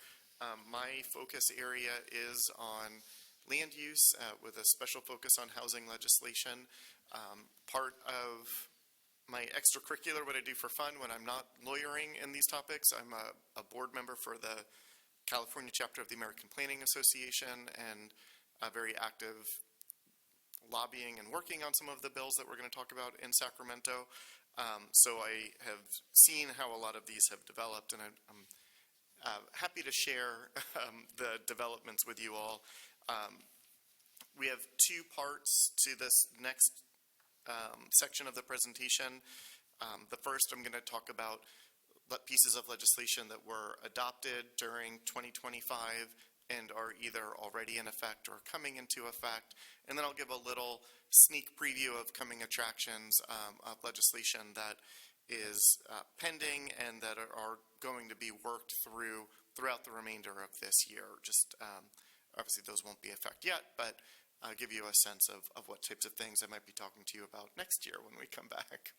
My focus area is on land use with a special focus on housing legislation. Part of my extracurricular, what I do for fun when I'm not lawyering in these topics, I'm a board member for the California chapter of the American Planning Association and very active lobbying and working on some of the bills that we're going to talk about in Sacramento. So I have seen how a lot of these have developed, and I'm happy to share the developments with you all. We have two parts to this next section of the presentation. The first, I'm going to talk about pieces of legislation that were adopted during 2025 and are either already in effect or coming into effect. And then I'll give a little sneak preview of coming attractions of legislation that is pending and that are going to be worked throughout the remainder of this year. Just obviously those won't be in effect yet, but give you a sense of what types of things I might be talking to you about next year when we come back.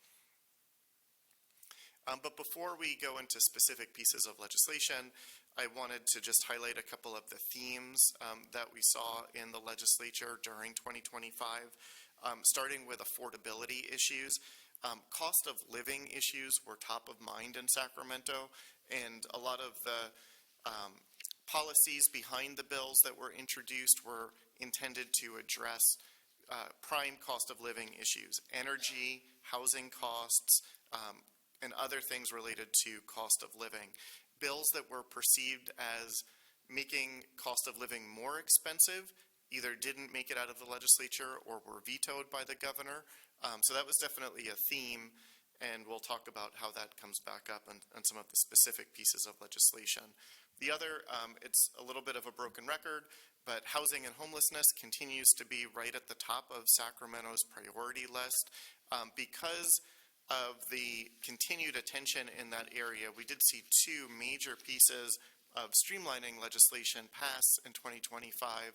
But before we go into specific pieces of legislation, I wanted to just highlight a couple of the themes that we saw in the legislature during 2025, starting with affordability issues. Cost of living issues were top of mind in Sacramento, and a lot of the policies behind the bills that were introduced were intended to address prime cost of living issues, energy, housing costs, and other things related to cost of living. Bills that were perceived as making cost of living more expensive either didn't make it out of the legislature or were vetoed by the governor. So that was definitely a theme, and we'll talk about how that comes back up and some of the specific pieces of legislation. The other, it's a little bit of a broken record, but housing and homelessness continues to be right at the top of Sacramento's priority list. Because of the continued attention in that area, we did see two major pieces of streamlining legislation pass in 2025,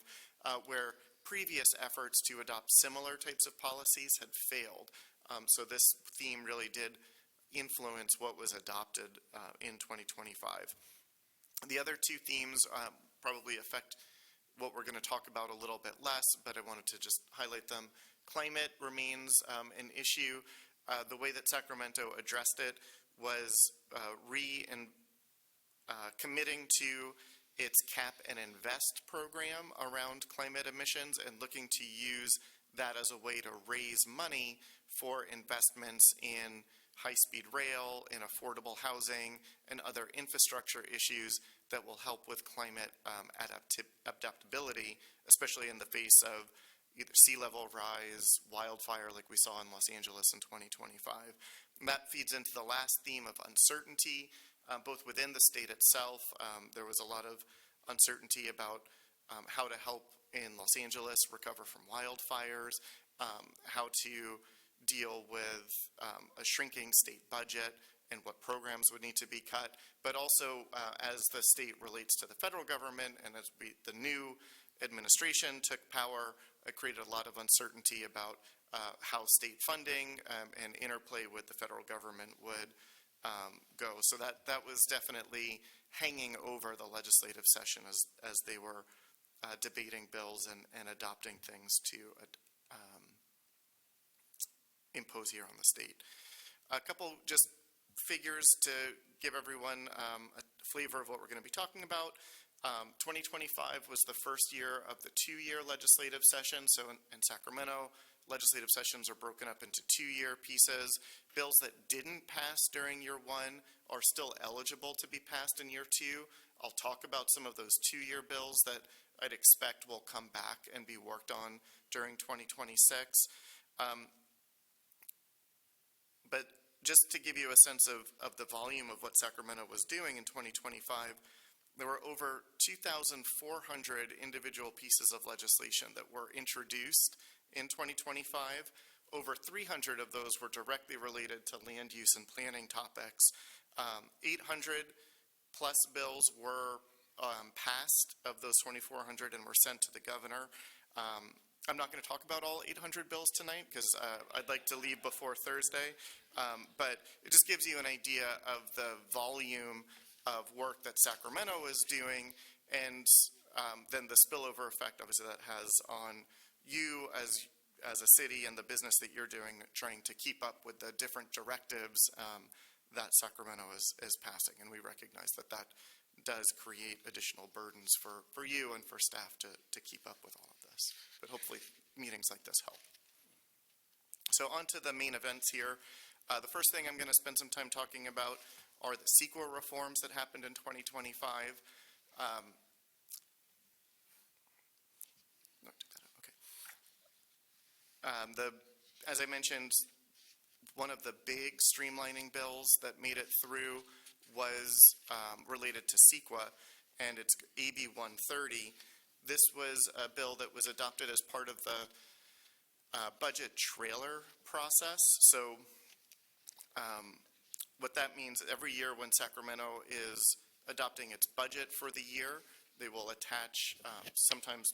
where previous efforts to adopt similar types of policies had failed. So this theme really did influence what was adopted in 2025. The other two themes probably affect what we're going to talk about a little bit less, but I wanted to just highlight them. Climate remains an issue. The way that Sacramento addressed it was committing to its Cap and Invest program around climate emissions and looking to use that as a way to raise money for investments in high-speed rail, in affordable housing, and other infrastructure issues that will help with climate adaptability, especially in the face of either sea level rise, wildfire like we saw in Los Angeles in 2025. And that feeds into the last theme of uncertainty, both within the state itself. There was a lot of uncertainty about how to help in Los Angeles recover from wildfires, how to deal with a shrinking state budget and what programs would need to be cut, but also as the state relates to the federal government and as the new administration took power, it created a lot of uncertainty about how state funding and interplay with the federal government would go. So that was definitely hanging over the legislative session as they were debating bills and adopting things to impose here on the state. A couple just figures to give everyone a flavor of what we're going to be talking about. 2025 was the first year of the 2-year legislative session. So in Sacramento, legislative sessions are broken up into 2-year pieces. Bills that didn't pass during year 1 are still eligible to be passed in year 2. I'll talk about some of those 2-year bills that I'd expect will come back and be worked on during 2026. But just to give you a sense of the volume of what Sacramento was doing in 2025, there were over 2,400 individual pieces of legislation that were introduced in 2025. Over 300 of those were directly related to land use and planning topics. 800 plus bills were passed of those 2,400 and were sent to the governor. I'm not going to talk about all 800 bills tonight because I'd like to leave before Thursday, but it just gives you an idea of the volume of work that Sacramento is doing, and then the spillover effect, obviously, that has on you as a city and the business that you're doing, trying to keep up with the different directives that Sacramento is passing. And we recognize that does create additional burdens for you and for staff to keep up with all of this. But hopefully meetings like this help. So on to the main events here. The first thing I'm going to spend some time talking about are the CEQA reforms that happened in 2025. As I mentioned, one of the big streamlining bills that made it through was related to CEQA, and it's AB 130. This was a bill that was adopted as part of the budget trailer process. So what that means, every year when Sacramento is adopting its budget for the year, they will attach sometimes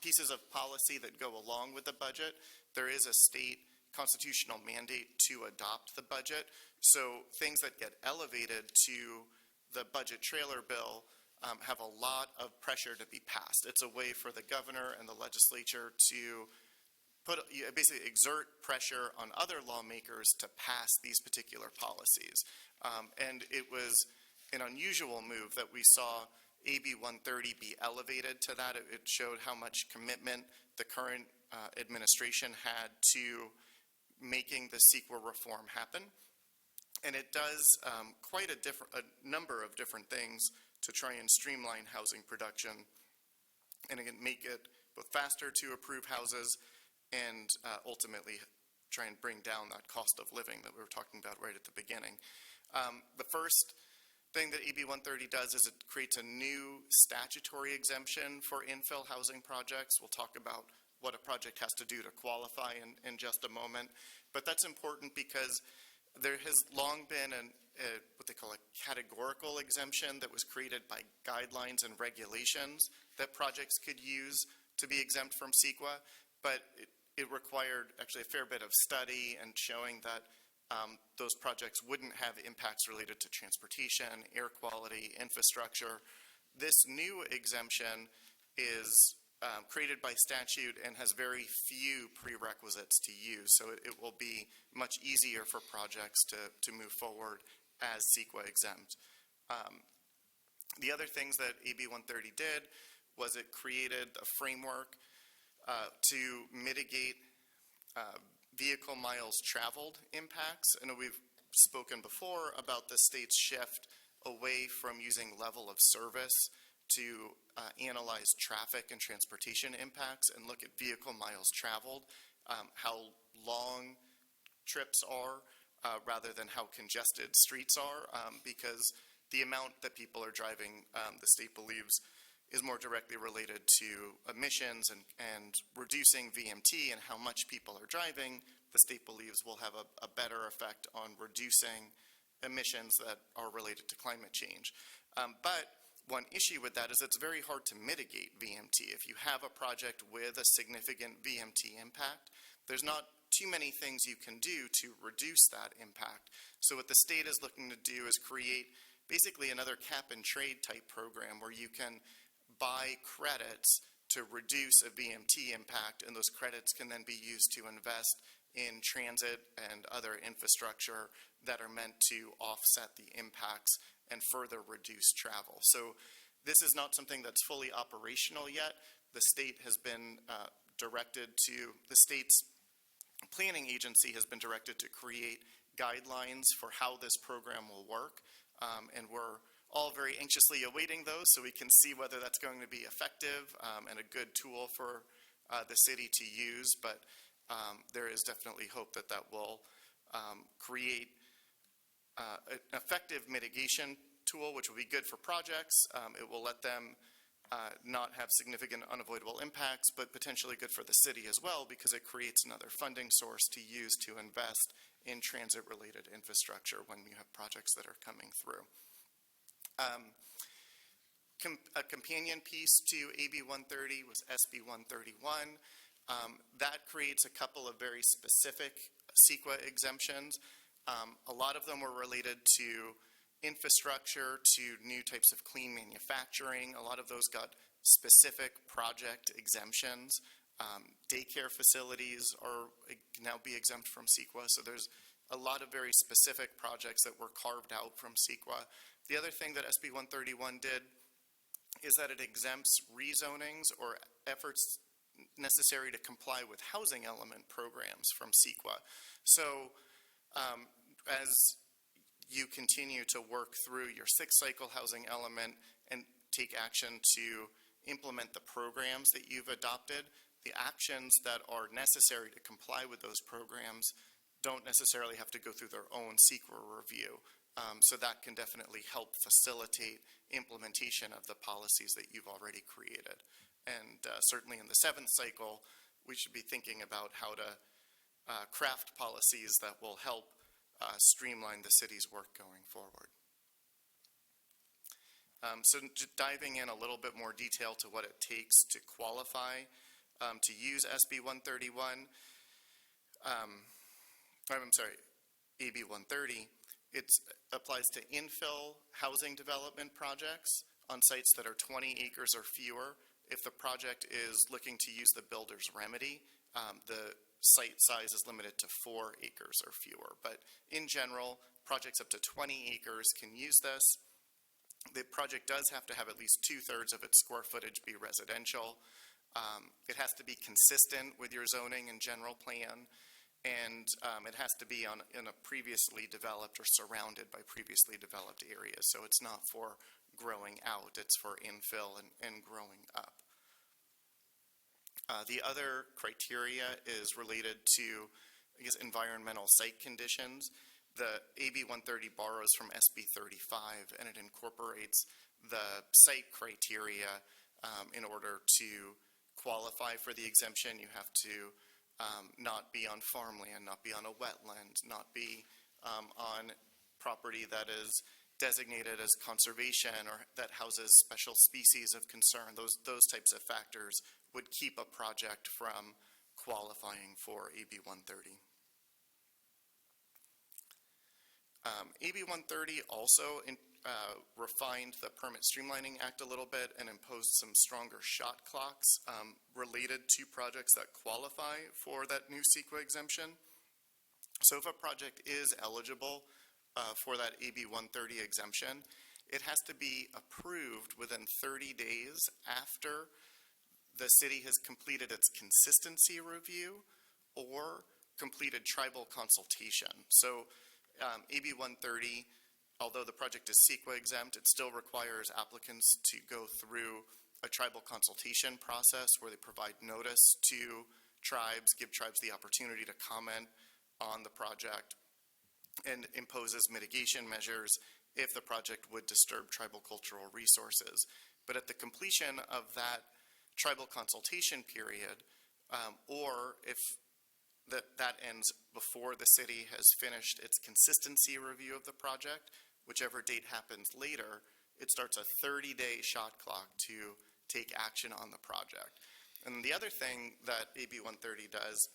pieces of policy that go along with the budget. There is a state constitutional mandate to adopt the budget. So things that get elevated to the budget trailer bill have a lot of pressure to be passed. It's a way for the governor and the legislature to basically exert pressure on other lawmakers to pass these particular policies. And it was an unusual move that we saw AB 130 be elevated to that. It showed how much commitment the current administration had to making the CEQA reform happen. And it does quite a number of different things to try and streamline housing production and again, make it both faster to approve houses and ultimately try and bring down that cost of living that we were talking about right at the beginning. The first thing that AB 130 does is it creates a new statutory exemption for infill housing projects. We'll talk about what a project has to do to qualify in just a moment. But that's important because there has long been what they call a categorical exemption that was created by guidelines and regulations that projects could use to be exempt from CEQA. But it required actually a fair bit of study and showing that those projects wouldn't have impacts related to transportation, air quality, infrastructure. This new exemption is created by statute and has very few prerequisites to use. So it will be much easier for projects to move forward as CEQA exempt. The other things that AB 130 did was it created a framework to mitigate vehicle miles traveled impacts. I know we've spoken before about the state's shift away from using level of service to analyze traffic and transportation impacts and look at vehicle miles traveled, how long trips are rather than how congested streets are, because the amount that people are driving, the state believes, is more directly related to emissions and reducing VMT, and how much people are driving, the state believes will have a better effect on reducing emissions that are related to climate change. But one issue with that is it's very hard to mitigate VMT. If you have a project with a significant VMT impact, there's not too many things you can do to reduce that impact. So what the state is looking to do is create basically another cap and trade type program where you can buy credits to reduce a VMT impact, and those credits can then be used to invest in transit and other infrastructure that are meant to offset the impacts and further reduce travel. So this is not something that's fully operational yet. The state has been the state's planning agency has been directed to create guidelines for how this program will work, and we're all very anxiously awaiting those so we can see whether that's going to be effective and a good tool for the city to use, but there is definitely hope that that will create an effective mitigation tool, which will be good for projects. It will let them not have significant unavoidable impacts, but potentially good for the city as well because it creates another funding source to use to invest in transit-related infrastructure when you have projects that are coming through. A companion piece to AB 130 was SB 131. That creates a couple of very specific CEQA exemptions. A lot of them were related to infrastructure, to new types of clean manufacturing. A lot of those got specific project exemptions. Daycare facilities can now be exempt from CEQA, so there's a lot of very specific projects that were carved out from CEQA. The other thing that SB 131 did is that it exempts rezonings or efforts necessary to comply with housing element programs from CEQA. So as you continue to work through your sixth cycle housing element and take action to implement the programs that you've adopted, the actions that are necessary to comply with those programs don't necessarily have to go through their own CEQA review. So that can definitely help facilitate implementation of the policies that you've already created. And certainly in the seventh cycle, we should be thinking about how to craft policies that will help streamline the city's work going forward. So just diving in a little bit more detail to what it takes to qualify to use SB 131, I'm sorry, AB 130, it applies to infill housing development projects on sites that are 20 acres or fewer. If the project is looking to use the builder's remedy, the site size is limited to 4 acres or fewer. But in general, projects up to 20 acres can use this. The project does have to have at least 2/3 of its square footage be residential. It has to be consistent with your zoning and general plan, and it has to be in a previously developed or surrounded by previously developed areas. So it's not for growing out, it's for infill and growing up. The other criteria is related to, I guess, environmental site conditions. The AB 130 borrows from SB 35, and it incorporates the site criteria in order to qualify for the exemption. You have to not be on farmland, not be on a wetland, not be on property that is designated as conservation or that houses special species of concern. Those types of factors would keep a project from qualifying for AB 130. AB 130 also refined the Permit Streamlining Act a little bit and imposed some stronger shot clocks related to projects that qualify for that new CEQA exemption. So if a project is eligible for that AB 130 exemption, it has to be approved within 30 days after the city has completed its consistency review or completed tribal consultation. So AB 130, although the project is CEQA exempt, it still requires applicants to go through a tribal consultation process where they provide notice to tribes, give tribes the opportunity to comment on the project, and imposes mitigation measures if the project would disturb tribal cultural resources. But at the completion of that tribal consultation period, or if that ends before the city has finished its consistency review of the project, whichever date happens later, it starts a 30-day shot clock to take action on the project. And the other thing that AB 130 does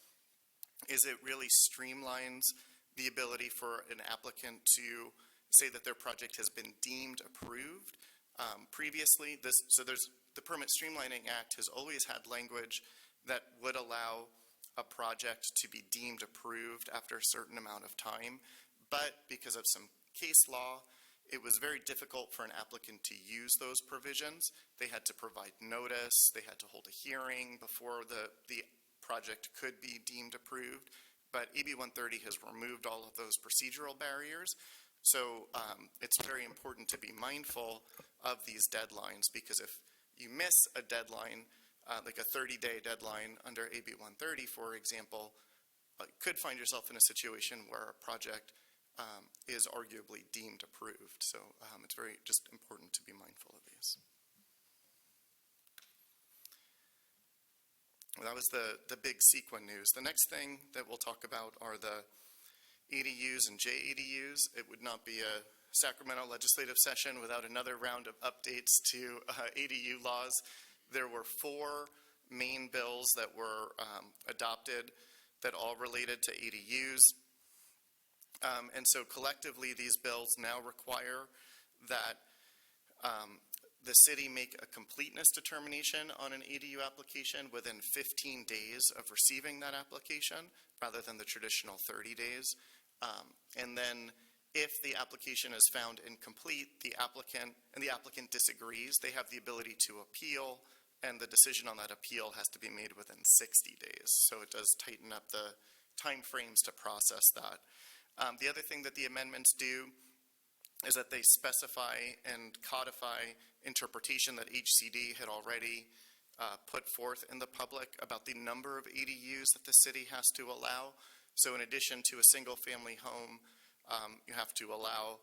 is it really streamlines the ability for an applicant to say that their project has been deemed approved. Previously, the Permit Streamlining Act has always had language that would allow a project to be deemed approved after a certain amount of time, but because of some case law, it was very difficult for an applicant to use those provisions. They had to provide notice, they had to hold a hearing before the project could be deemed approved, but AB 130 has removed all of those procedural barriers. So it's very important to be mindful of these deadlines, because if you miss a deadline, like a 30-day deadline under AB 130, for example, could find yourself in a situation where a project is arguably deemed approved. So it's very just important to be mindful of these. Well, that was the big CEQA news. The next thing that we'll talk about are the ADUs and JADUs. It would not be a Sacramento legislative session without another round of updates to ADU laws. There were 4 main bills that were adopted that all related to ADUs. And so collectively, these bills now require that the city make a completeness determination on an ADU application within 15 days of receiving that application, rather than the traditional 30 days. And then if the application is found incomplete, the applicant disagrees, they have the ability to appeal, and the decision on that appeal has to be made within 60 days. So it does tighten up the timeframes to process that. The other thing that the amendments do is that they specify and codify interpretation that HCD had already put forth in the public about the number of ADUs that the city has to allow. So in addition to a single-family home, you have to allow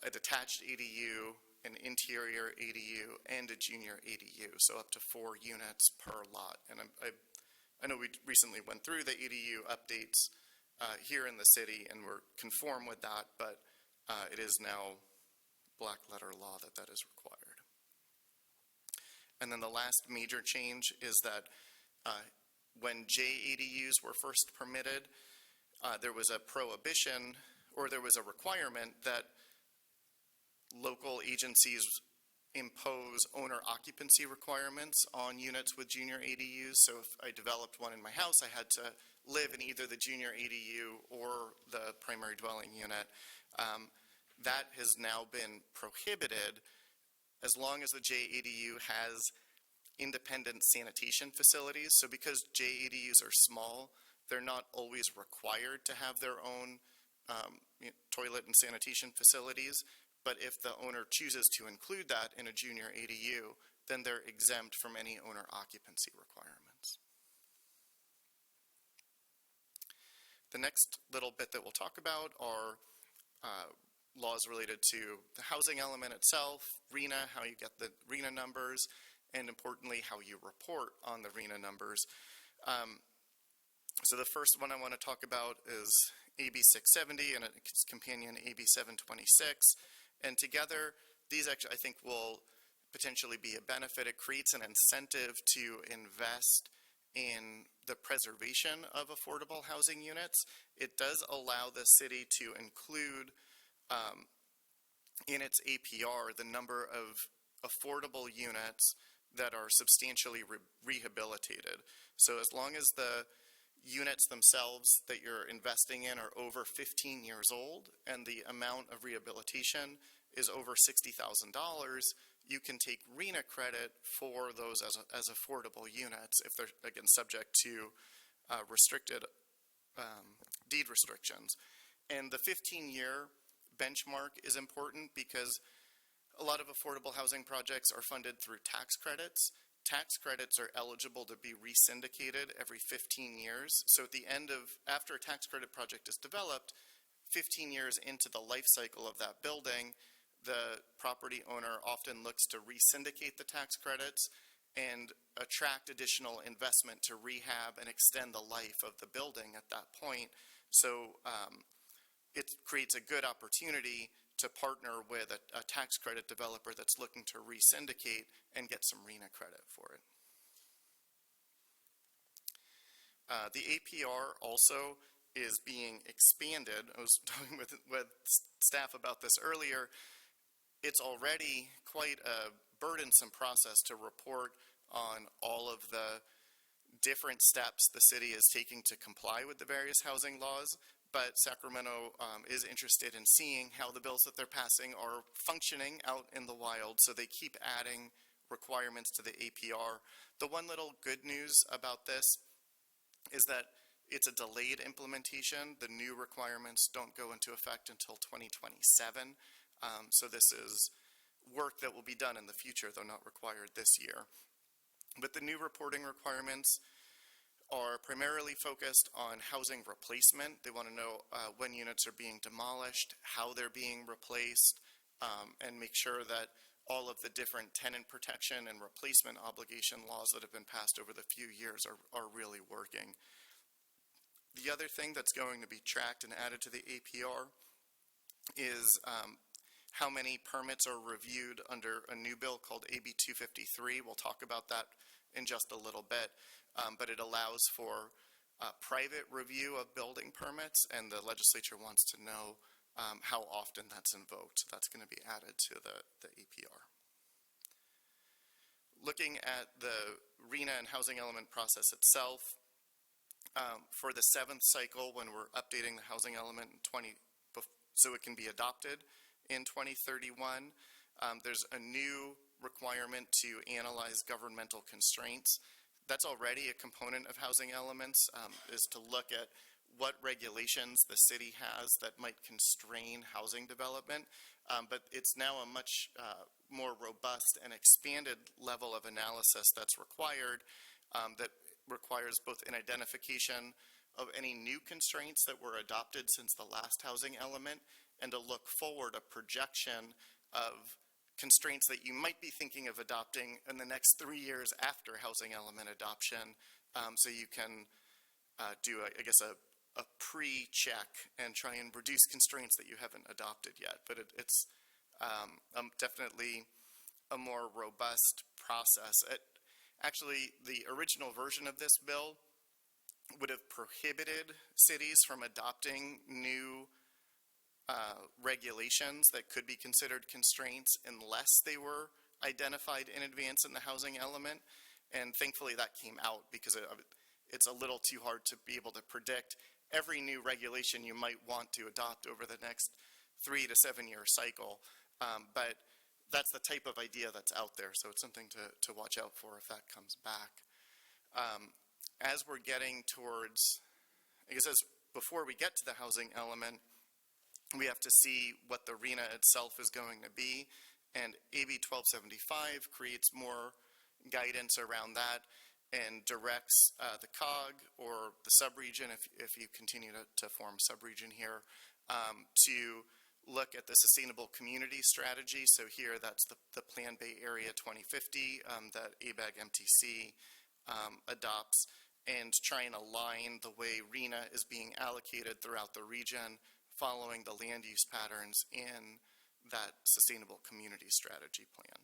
a detached ADU, an interior ADU, and a junior ADU, so up to 4 units per lot. And I know we recently went through the ADU updates here in the city, and we're conform with that, but it is now black letter law that is required. And then the last major change is that when JADUs were first permitted, there was a prohibition, or there was a requirement that local agencies impose owner occupancy requirements on units with junior ADUs. So if I developed one in my house, I had to live in either the junior ADU or the primary dwelling unit. That has now been prohibited as long as the JADU has independent sanitation facilities. So because JADUs are small, they're not always required to have their own toilet and sanitation facilities. But if the owner chooses to include that in a junior ADU, then they're exempt from any owner occupancy requirements. The next little bit that we'll talk about are laws related to the housing element itself, RHNA, how you get the RHNA numbers, and importantly, how you report on the RHNA numbers. So the first one I want to talk about is AB 670 and its companion AB 726. And together, these actually, I think, will potentially be a benefit. It creates an incentive to invest in the preservation of affordable housing units. It does allow the city to include in its APR the number of affordable units that are substantially rehabilitated. So as long as the units themselves that you're investing in are over 15 years old and the amount of rehabilitation is over $60,000, you can take RHNA credit for those as affordable units if they're, again, subject to restricted deed restrictions. And the 15-year benchmark is important because a lot of affordable housing projects are funded through tax credits. Tax credits are eligible to be resyndicated every 15 years. So at the end of, after a tax credit project is developed, 15 years into the life cycle of that building, the property owner often looks to resyndicate the tax credits and attract additional investment to rehab and extend the life of the building at that point. So it creates a good opportunity to partner with a tax credit developer that's looking to re-syndicate and get some RENA credit for it. The APR also is being expanded. I was talking with staff about this earlier. It's already quite a burdensome process to report on all of the different steps the city is taking to comply with the various housing laws, but Sacramento is interested in seeing how the bills that they're passing are functioning out in the wild, so they keep adding requirements to the APR. The one little good news about this is that it's a delayed implementation. The new requirements don't go into effect until 2027. So this is work that will be done in the future, though not required this year. But the new reporting requirements are primarily focused on housing replacement. They want to know when units are being demolished, how they're being replaced, and make sure that all of the different tenant protection and replacement obligation laws that have been passed over the few years are really working. The other thing that's going to be tracked and added to the APR is how many permits are reviewed under a new bill called AB 253. We'll talk about that in just a little bit, but it allows for private review of building permits, and the legislature wants to know how often that's invoked. So that's going to be added to the APR. Looking at the RENA and housing element process itself, for the 7th cycle, when we're updating the housing element so it can be adopted in 2031, there's a new requirement to analyze governmental constraints. That's already a component of housing elements, is to look at what regulations the city has that might constrain housing development, but it's now a much more robust and expanded level of analysis that's required, that requires both an identification of any new constraints that were adopted since the last housing element, and to look forward a projection of constraints that you might be thinking of adopting in the next 3 years after housing element adoption, so you can do, a pre-check and try and reduce constraints that you haven't adopted yet. But it's definitely a more robust process. Actually, the original version of this bill would have prohibited cities from adopting new regulations that could be considered constraints unless they were identified in advance in the housing element. And thankfully that came out, because it's a little too hard to be able to predict every new regulation you might want to adopt over the next 3 to 7 year cycle. But that's the type of idea that's out there, so it's something to watch out for if that comes back. As we're getting towards, before we get to the housing element, we have to see what the RENA itself is going to be, and AB 1275 creates more guidance around that and directs the COG or the subregion, if you continue to form subregion here, to look at the sustainable community strategy. So here, that's the Plan Bay Area 2050 that ABAG MTC adopts, and try and align the way RENA is being allocated throughout the region, following the land use patterns in that sustainable community strategy plan.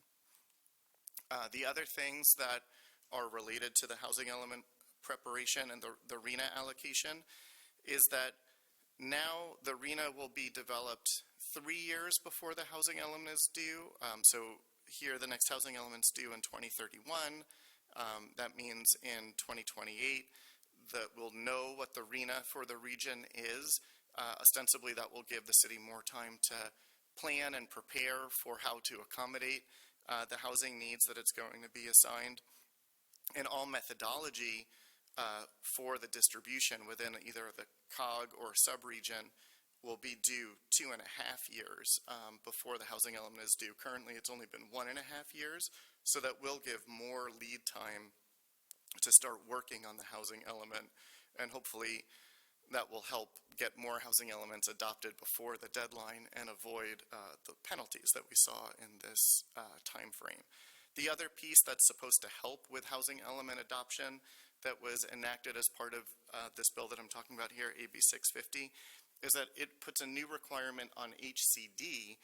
The other things that are related to the housing element preparation and the RENA allocation is that now the RENA will be developed 3 years before the housing element is due. So here, the next housing element's due in 2031. That means in 2028 that we'll know what the RENA for the region is. Ostensibly, that will give the city more time to plan and prepare for how to accommodate the housing needs that it's going to be assigned. And all methodology for the distribution within either the COG or subregion will be due 2.5 years before the housing element is due. Currently, it's only been 1.5 years, so that will give more lead time to start working on the housing element, and hopefully that will help get more housing elements adopted before the deadline and avoid the penalties that we saw in this time frame. The other piece that's supposed to help with housing element adoption that was enacted as part of this bill that I'm talking about here, AB 650, is that it puts a new requirement on HCD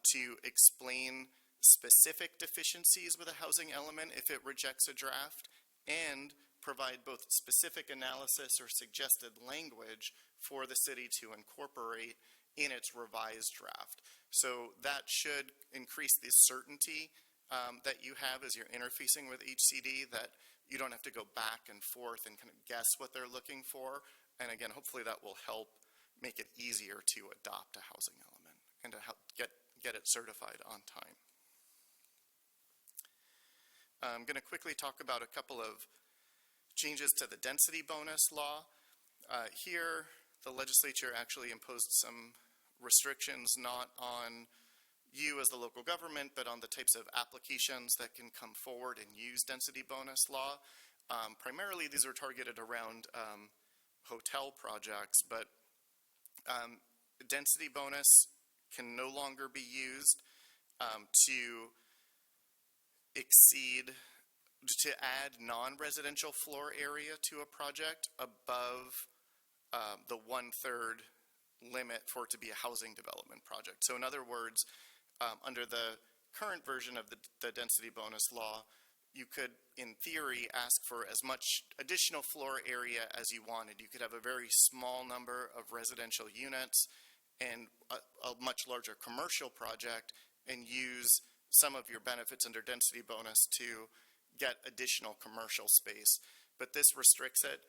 to explain specific deficiencies with a housing element if it rejects a draft, and provide both specific analysis or suggested language for the city to incorporate in its revised draft. So that should increase the certainty that you have as you're interfacing with HCD, that you don't have to go back and forth and kind of guess what they're looking for. And again, hopefully that will help make it easier to adopt a housing element and to help get it certified on time. I'm going to quickly talk about a couple of changes to the density bonus law. Here, the legislature actually imposed some restrictions not on you as the local government, but on the types of applications that can come forward and use density bonus law. Primarily, these are targeted around hotel projects, but density bonus can no longer be used to add non-residential floor area to a project above the 1/3 limit for it to be a housing development project. So in other words, under the current version of the density bonus law, you could, in theory, ask for as much additional floor area as you wanted. You could have a very small number of residential units and a much larger commercial project and use some of your benefits under density bonus to get additional commercial space. But this restricts it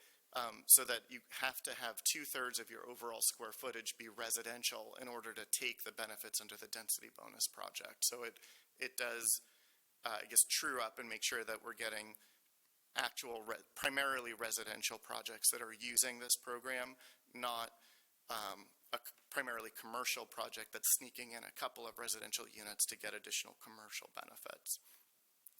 so that you have to have 2/3 of your overall square footage be residential in order to take the benefits under the density bonus project. So it does, I guess, true up and make sure that we're getting actual primarily residential projects that are using this program, not a primarily commercial project that's sneaking in a couple of residential units to get additional commercial benefits.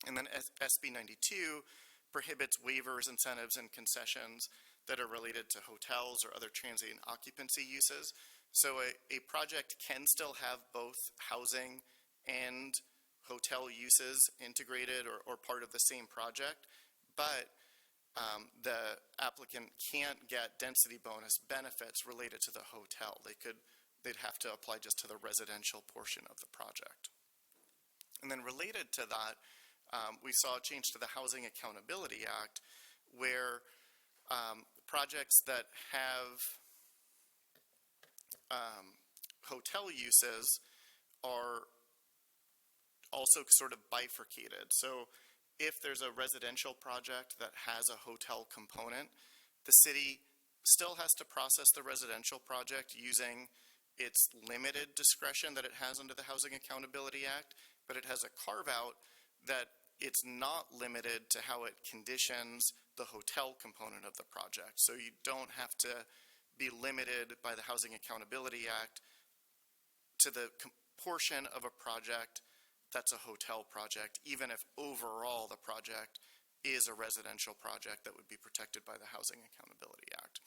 And then SB 92 prohibits waivers, incentives, and concessions that are related to hotels or other transient occupancy uses. So a project can still have both housing and hotel uses integrated or part of the same project, but the applicant can't get density bonus benefits related to the hotel. They'd have to apply just to the residential portion of the project. And then related to that, we saw a change to the Housing Accountability Act, where projects that have hotel uses are also sort of bifurcated. So if there's a residential project that has a hotel component, the city still has to process the residential project using its limited discretion that it has under the Housing Accountability Act, but it has a carve-out that it's not limited to how it conditions the hotel component of the project. So you don't have to be limited by the Housing Accountability Act to the portion of a project that's a hotel project, even if overall the project is a residential project that would be protected by the Housing Accountability Act.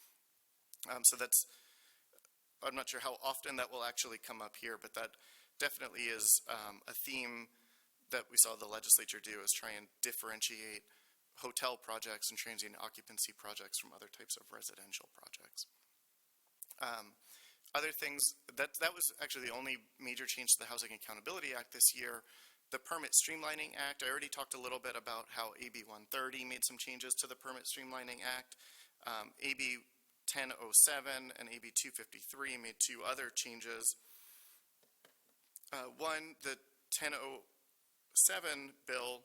So that's, I'm not sure how often that will actually come up here, but that definitely is a theme that we saw the legislature do, is try and differentiate hotel projects and transient occupancy projects from other types of residential projects. Other things, that was actually the only major change to the Housing Accountability Act this year. The Permit Streamlining Act, I already talked a little bit about how AB 130 made some changes to the Permit Streamlining Act. AB 1007 and AB 253 made two other changes. One, the 1007 bill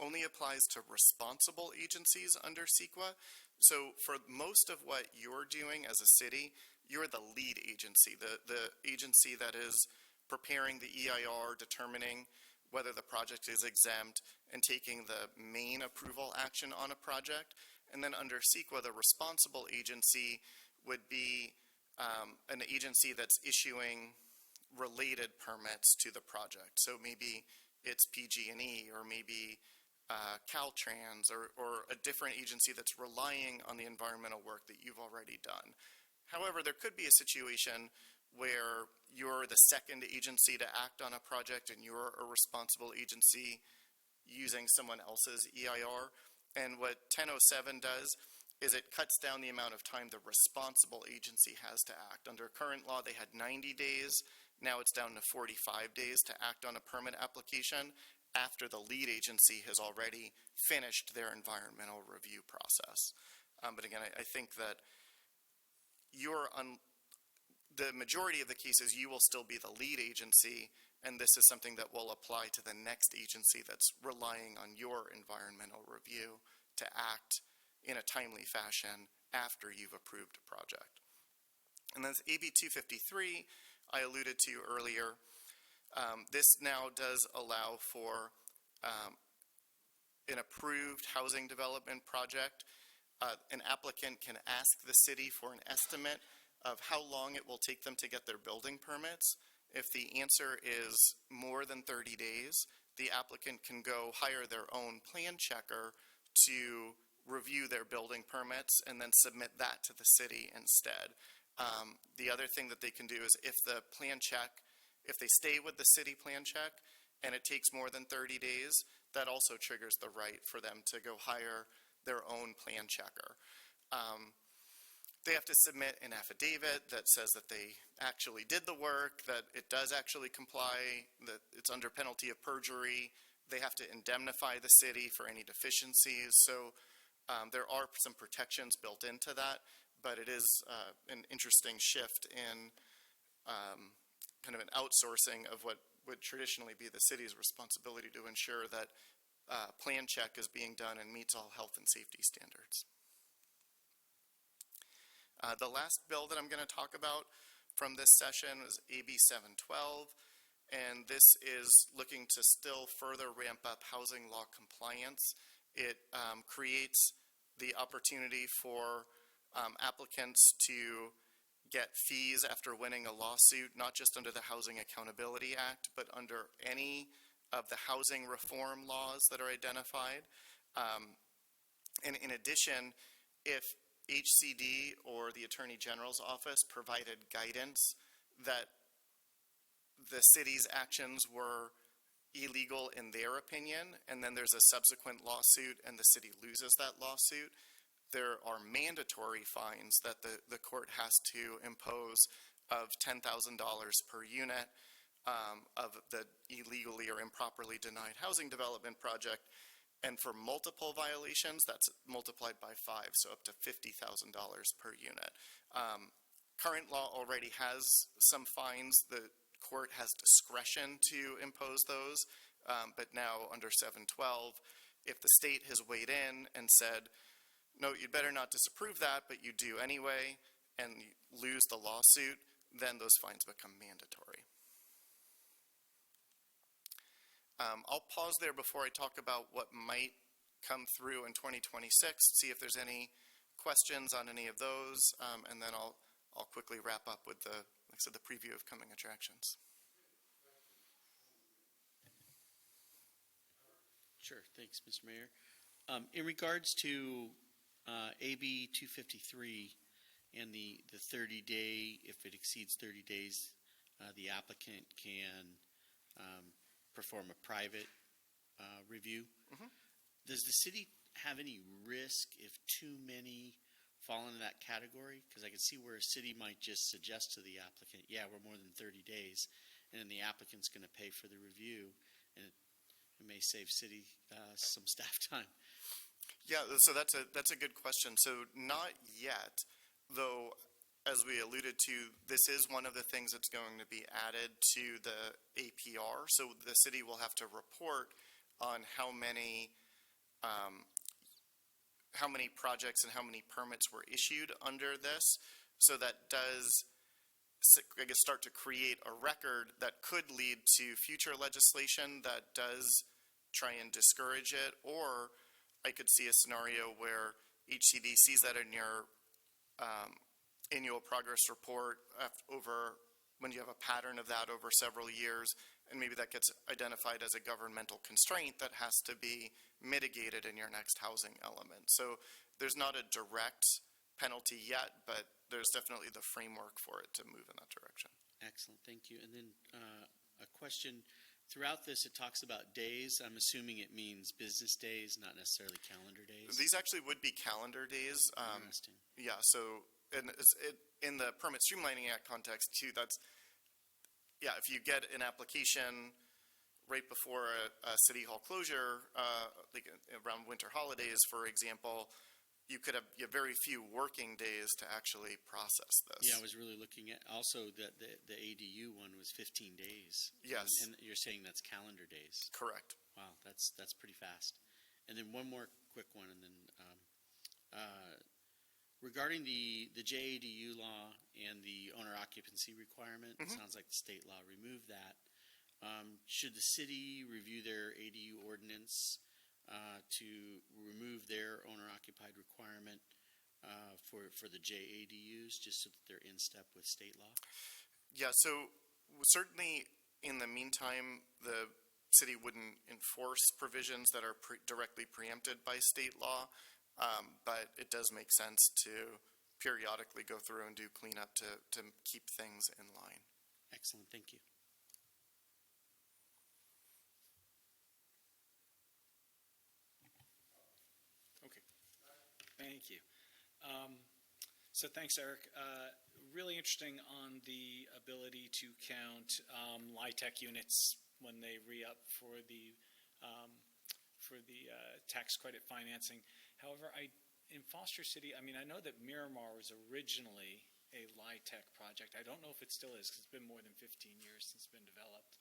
only applies to responsible agencies under CEQA. So for most of what you're doing as a city, you're the lead agency, the agency that is preparing the EIR, determining whether the project is exempt, and taking the main approval action on a project. And then under CEQA, the responsible agency would be an agency that's issuing related permits to the project. So maybe it's PG&E, or maybe Caltrans, or a different agency that's relying on the environmental work that you've already done. However, there could be a situation where you're the second agency to act on a project and you're a responsible agency using someone else's EIR. And what 1007 does is it cuts down the amount of time the responsible agency has to act. Under current law, they had 90 days. Now it's down to 45 days to act on a permit application after the lead agency has already finished their environmental review process. But again, I think that the majority of the cases, you will still be the lead agency, and this is something that will apply to the next agency that's relying on your environmental review to act in a timely fashion after you've approved a project. And then AB 253, I alluded to earlier. This now does allow for an approved housing development project. An applicant can ask the city for an estimate of how long it will take them to get their building permits. If the answer is more than 30 days, the applicant can go hire their own plan checker to review their building permits and then submit that to the city instead. The other thing that they can do is if they stay with the city plan check and it takes more than 30 days, that also triggers the right for them to go hire their own plan checker. They have to submit an affidavit that says that they actually did the work, that it does actually comply, that it's under penalty of perjury. They have to indemnify the city for any deficiencies. So there are some protections built into that, but it is an interesting shift in kind of an outsourcing of what would traditionally be the city's responsibility to ensure that plan check is being done and meets all health and safety standards. The last bill that I'm going to talk about from this session is AB 712, and this is looking to still further ramp up housing law compliance. It creates the opportunity for applicants to get fees after winning a lawsuit, not just under the Housing Accountability Act, but under any of the housing reform laws that are identified. And in addition, if HCD or the Attorney General's office provided guidance that the city's actions were illegal in their opinion, and then there's a subsequent lawsuit and the city loses that lawsuit, there are mandatory fines that the court has to impose of $10,000 per unit of the illegally or improperly denied housing development project. And for multiple violations, that's multiplied by 5, so up to $50,000 per unit. Current law already has some fines. The court has discretion to impose those, but now under 712, if the state has weighed in and said, no, you'd better not disapprove that, but you do anyway, and you lose the lawsuit, then those fines become mandatory. I'll pause there before I talk about what might come through in 2026, see if there's any questions on any of those, and then I'll quickly wrap up with the preview of coming attractions. Sure, thanks, Mr. Mayor. In regards to AB 253 and the 30-day, if it exceeds 30 days, the applicant can perform a private review. Mm-hmm. Does the city have any risk if too many fall into that category? Because I can see where a city might just suggest to the applicant, yeah, we're more than 30 days, and then the applicant's going to pay for the review, and it may save city some staff time. Yeah, so that's a good question. So not yet, though. As we alluded to, this is one of the things that's going to be added to the APR. So the city will have to report on how many projects and how many permits were issued under this. So that does, I guess, start to create a record that could lead to future legislation that does try and discourage it. Or I could see a scenario where HCD sees that in your annual progress report when you have a pattern of that over several years, and maybe that gets identified as a governmental constraint that has to be mitigated in your next housing element. So there's not a direct penalty yet, but there's definitely the framework for it to move in that direction. Excellent, thank you. And then a question Throughout this, it talks about days. I'm assuming it means business days, not necessarily calendar days. These actually would be calendar days. Interesting. Yeah, so in the Permit Streamlining Act context too, if you get an application right before a city hall closure, like around winter holidays, for example, you could have very few working days to actually process this. Yeah, I was really looking at, also that the ADU one was 15 days. Yes. And you're saying that's calendar days. Correct. Wow, that's pretty fast. And then one more quick one, and then regarding the JADU law and the owner occupancy requirement, it sounds like the state law removed that. Should the city review their ADU ordinance to remove their owner-occupied requirement for the JADUs, just so that they're in step with state law? Yeah, so certainly in the meantime, the city wouldn't enforce provisions that are directly preempted by state law, but it does make sense to periodically go through and do cleanup to keep things in line. Excellent, thank you. Thank you. So thanks, Eric. Really interesting on the ability to count LIHTC units when they re-up for the tax credit financing. However, in Foster City, I know that Miramar was originally a LIHTC project. I don't know if it still is, because it's been more than 15 years since it's been developed.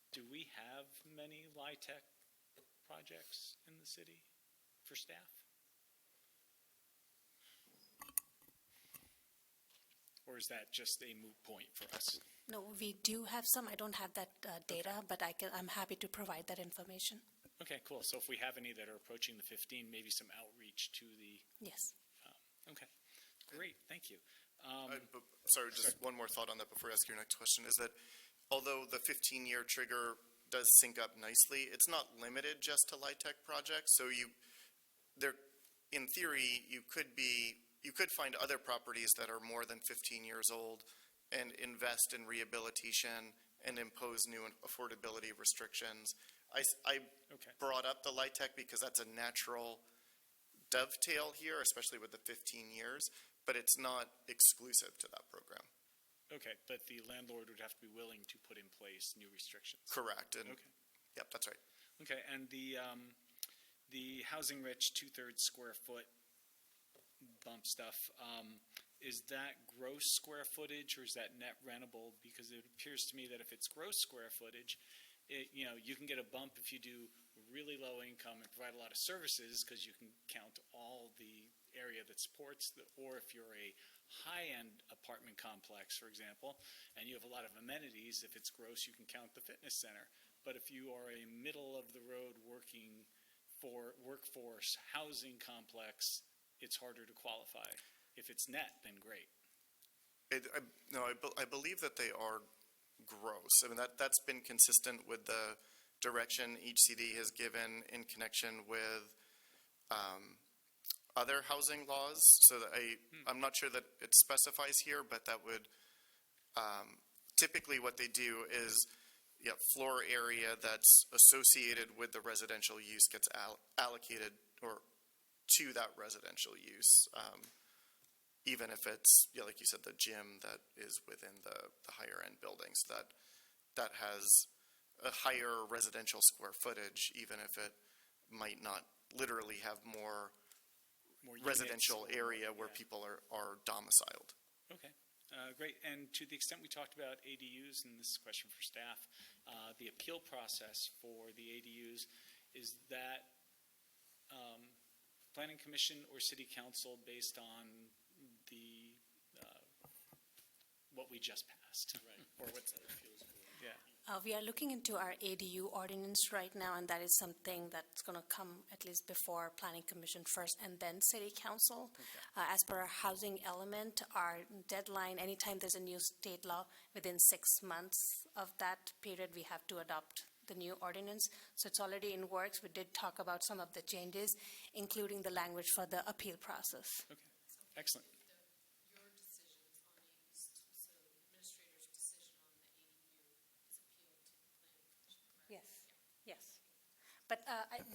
Do we have many LIHTC projects in the city for staff? Or is that just a moot point for us? No, we do have some. I don't have that data, but I'm happy to provide that information. Okay, cool. So if we have any that are approaching the 15, maybe some outreach to the... Yes. Okay, great, thank you. Sorry, just one more thought on that before I ask your next question, is that although the 15-year trigger does sync up nicely, it's not limited just to LIHTC projects. So in theory, you could find other properties that are more than 15 years old and invest in rehabilitation and impose new affordability restrictions. I brought up the LIHTC because that's a natural dovetail here, especially with the 15 years, but it's not exclusive to that program. Okay, but the landlord would have to be willing to put in place new restrictions. Correct. And okay. Yep, that's right. Okay, and the housing rich 2/3 square foot bump stuff, is that gross square footage or is that net rentable? Because it appears to me that if it's gross square footage, you can get a bump if you do really low income and provide a lot of services, because you can count all the area that supports or if you're a high-end apartment complex, for example, and you have a lot of amenities, if it's gross, you can count the fitness center. But if you are a middle-of-the-road working for workforce housing complex, it's harder to qualify. If it's net, then great. I believe that they are gross. That's been consistent with the direction each CD has given in connection with other housing laws. So that I'm not sure that it specifies here, but that would typically what they do is floor area that's associated with the residential use gets allocated or to that residential use, even if it's, like you said, the gym that is within the higher end buildings that has a higher residential square footage, even if it might not literally have more residential area where people are domiciled. Okay, great. And to the extent we talked about ADUs, and this is a question for staff, the appeal process for the ADUs, is that Planning Commission or City Council based on the what we just passed? Right. Or what's that? Yeah. We are looking into our ADU ordinance right now, and that is something that's going to come at least before Planning Commission first and then City Council. Okay. As per our housing element, our deadline, anytime there's a new state law, within 6 months of that period, we have to adopt the new ordinance. So it's already in works. We did talk about some of the changes, including the language for the appeal process. Okay, excellent. Your decisions on so administrator's decision on the ADU is appealed to the planning commission, correct? Yes. But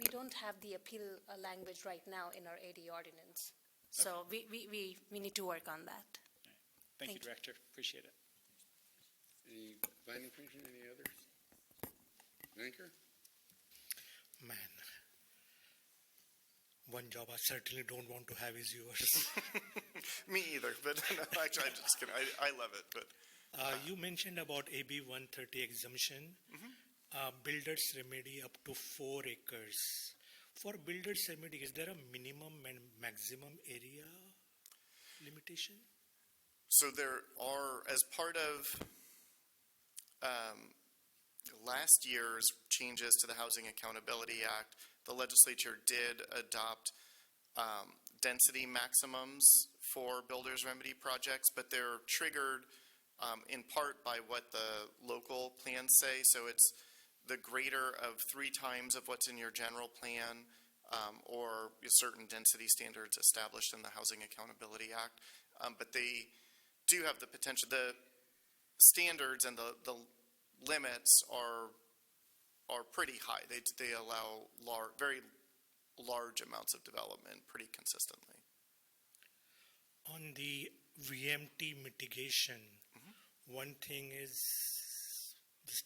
we don't have the appeal language right now in our AD ordinance. So we need to work on that. Thank you, Thank you. Director. Appreciate it. Any planning commission, any others? Anchor? Man, one job I certainly don't want to have is yours. Me either, but no, actually, I'm just kidding. I love it, but You mentioned about AB 130 exemption, builder's remedy up to 4 acres. For builder's remedy, is there a minimum and maximum area limitation? so there are, as part of last year's changes to the Housing Accountability Act, the legislature did adopt density maximums for builder's remedy projects, but they're triggered in part by what the local plans say. So it's the greater of 3 times of what's in your general plan, or certain density standards established in the Housing Accountability Act. But they do have the potential, the standards and the limits are pretty high. They allow very large amounts of development pretty consistently. On the VMT mitigation, one thing is just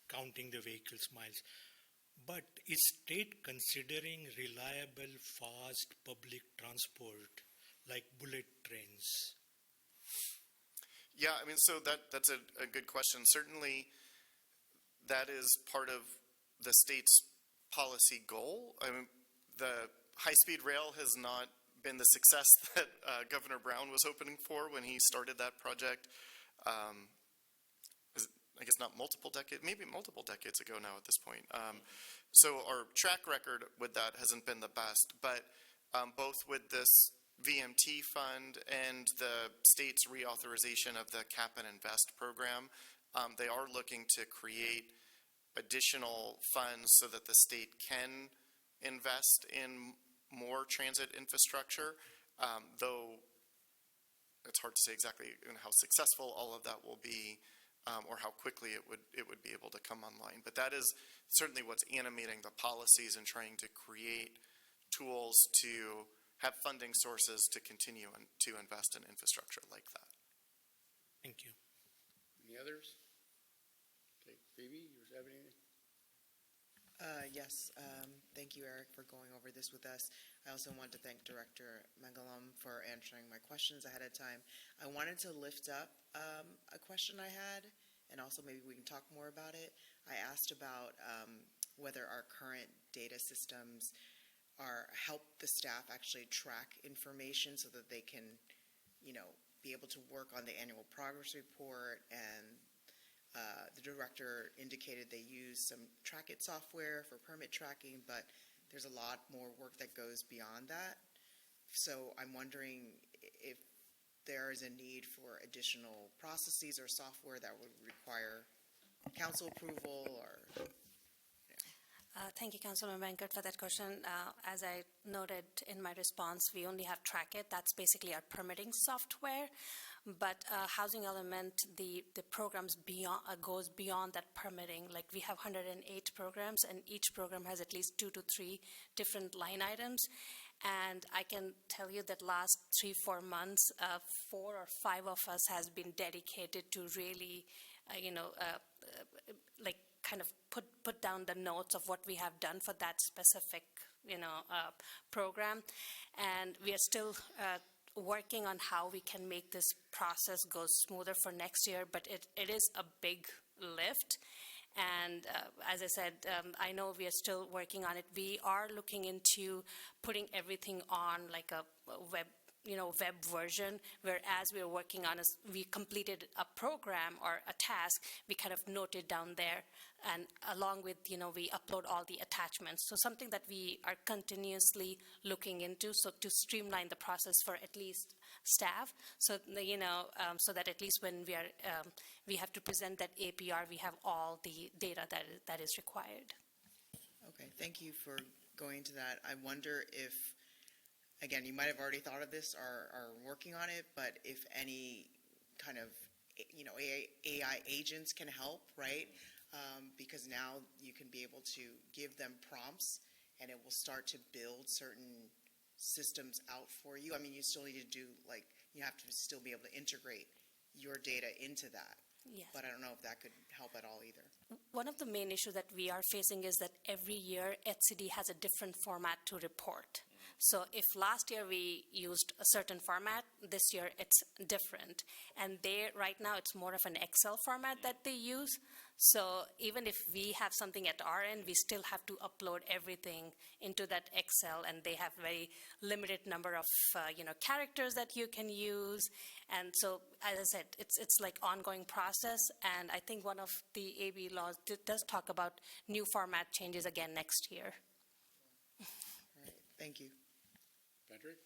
counting the vehicles miles. But is state considering reliable, fast public transport like bullet trains? Yeah, I mean, so that's a good question. Certainly, that is part of the state's policy goal. I mean, the high-speed rail has not been the success that Governor Brown was hoping for when he started that project. I guess not multiple decades, maybe multiple decades ago now at this point. So our track record with that hasn't been the best, but both with this VMT fund and the state's reauthorization of the Cap and Invest program, they are looking to create additional funds so that the state can invest in more transit infrastructure, though it's hard to say exactly how successful all of that will be, or how quickly it would be able to come online. But that is certainly what's animating the policies and trying to create tools to have funding sources to continue to invest in infrastructure like that. Thank you. Any others? Okay, Phoebe, you have anything? Yes, thank you, Eric, for going over this with us. I also want to thank Director Mangalam for answering my questions ahead of time. I wanted to lift up a question I had, and also maybe we can talk more about it. I asked about whether our current data systems help the staff actually track information so that they can, be able to work on the annual progress report, and the director indicated they use some Trackit software for permit tracking, but there's a lot more work that goes beyond that. So I'm wondering if there is a need for additional processes or software that would require council approval or... Thank you, Councilman Bankert, for that question. As I noted in my response, we only have Trackit. That's basically our permitting software. But Housing Element, the programs goes beyond that permitting. Like, we have 108 programs, and each program has at least 2 to 3 different line items. And I can tell you that last 3-4 months, 4 or 5 of us has been dedicated to really, kind of put down the notes of what we have done for that specific, program. And we are still working on how we can make this process go smoother for next year, but it is a big lift. And as I said, I know we are still working on it. We are looking into putting everything on like a web version, whereas we are working on we completed a program or a task, we kind of noted down there, and along with, we upload all the attachments. So something that we are continuously looking into, so to streamline the process for at least staff, so, so that at least when we have to present that APR, we have all the data that is required. Okay, thank you for going into that. I wonder if, again, you might have already thought of this or are working on it, but if any kind of AI agents can help, right? Because now you can be able to give them prompts and it will start to build certain systems out for you. I mean, you still need to do, like, you have to still be able to integrate your data into that. Yes. But I don't know if that could help at all either. One of the main issues that we are facing is that every year HCD has a different format to report. So if last year we used a certain format, this year it's different. And right now it's more of an Excel format that they use. So even if we have something at our end, we still have to upload everything into that Excel, and they have very limited number of characters that you can use. And so, as I said, it's like ongoing process. And I think one of the AB laws does talk about new format changes again next year. All right, thank you. Patrick?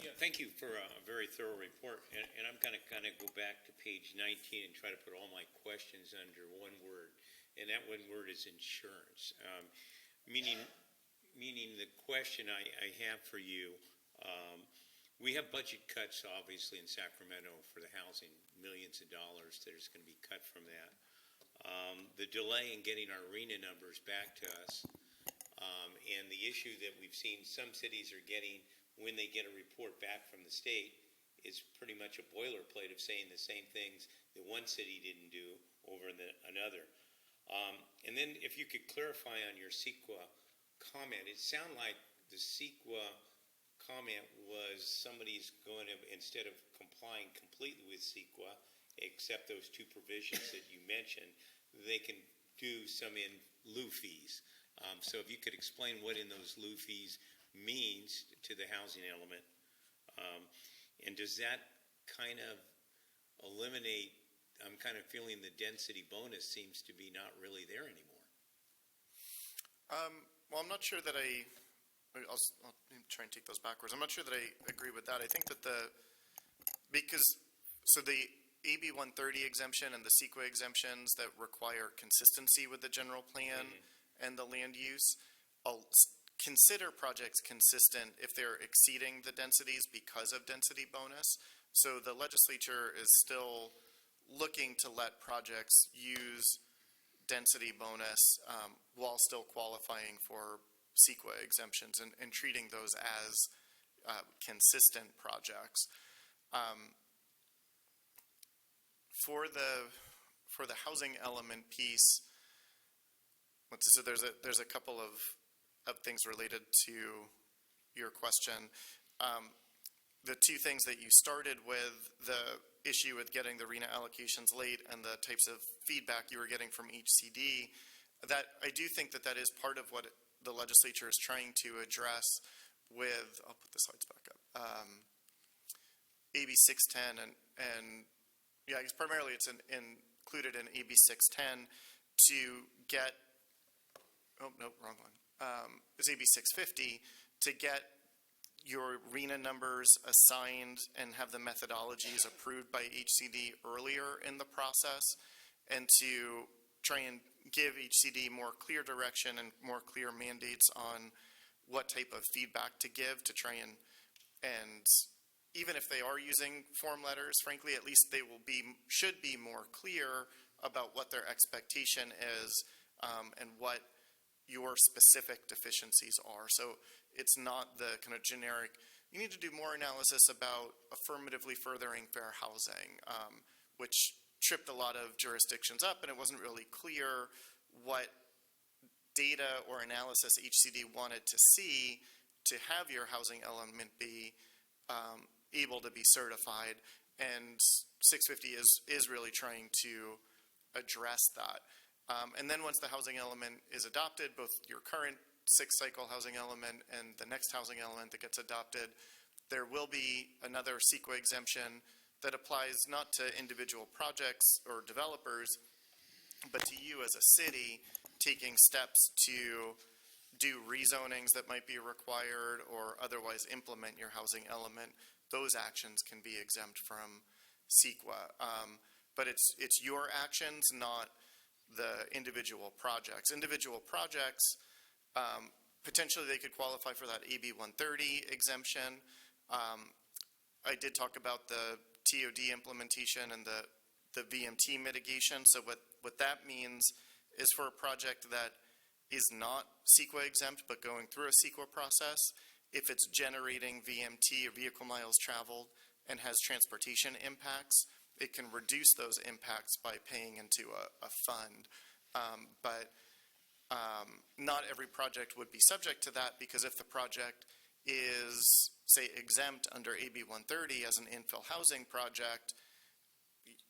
Yeah, thank you for a very thorough report. And I'm going to kind of go back to page 19 and try to put all my questions under one word. And that one word is insurance. Meaning the question I have for you, we have budget cuts, obviously, in Sacramento for the housing, millions of dollars that is going to be cut from that. The delay in getting our arena numbers back to us, and the issue that we've seen some cities are getting when they get a report back from the state is pretty much a boilerplate of saying the same things that one city didn't do over another. And then if you could clarify on your CEQA comment, it sounded like the CEQA comment was somebody's going to, instead of complying completely with CEQA, except those two provisions that you mentioned, they can do some in lieu fees. So if you could explain what in those lieu fees means to the housing element, and does that kind of eliminate, I'm kind of feeling the density bonus seems to be not really there anymore. Well, I'm not sure that I'll try and take those backwards. I'm not sure that I agree with that. I think that the AB 130 exemption and the CEQA exemptions that require consistency with the general plan and the land use, I'll consider projects consistent if they're exceeding the densities because of density bonus. So the legislature is still looking to let projects use density bonus while still qualifying for CEQA exemptions and treating those as consistent projects. For the housing element piece, so there's a couple of things related to your question. The two things that you started with, the issue with getting the RENA allocations late and the types of feedback you were getting from each CD, that I do think that is part of what the legislature is trying to address with, I'll put the slides back up, AB 610 and yeah, I guess primarily it's included in AB 610 to get, oh, no, wrong one. It's AB 650 to get your RENA numbers assigned and have the methodologies approved by HCD earlier in the process, and to try and give HCD more clear direction and more clear mandates on what type of feedback to give to try and even if they are using form letters, frankly, at least they should be more clear about what their expectation is and what your specific deficiencies are. So it's not the kind of generic, you need to do more analysis about affirmatively furthering fair housing, which tripped a lot of jurisdictions up, and it wasn't really clear what data or analysis HCD wanted to see to have your housing element be able to be certified, and 650 is really trying to address that. And then once the housing element is adopted, both your current 6-cycle housing element and the next housing element that gets adopted, there will be another CEQA exemption that applies not to individual projects or developers, but to you as a city taking steps to do rezonings that might be required or otherwise implement your housing element. Those actions can be exempt from CEQA. But it's your actions, not the individual projects. Individual projects, potentially they could qualify for that AB 130 exemption. I did talk about the TOD implementation and the the VMT mitigation. So what that means is for a project that is not CEQA exempt but going through a CEQA process, if it's generating VMT or vehicle miles traveled and has transportation impacts, it can reduce those impacts by paying into a fund. But not every project would be subject to that, because if the project is, say, exempt under AB 130 as an infill housing project,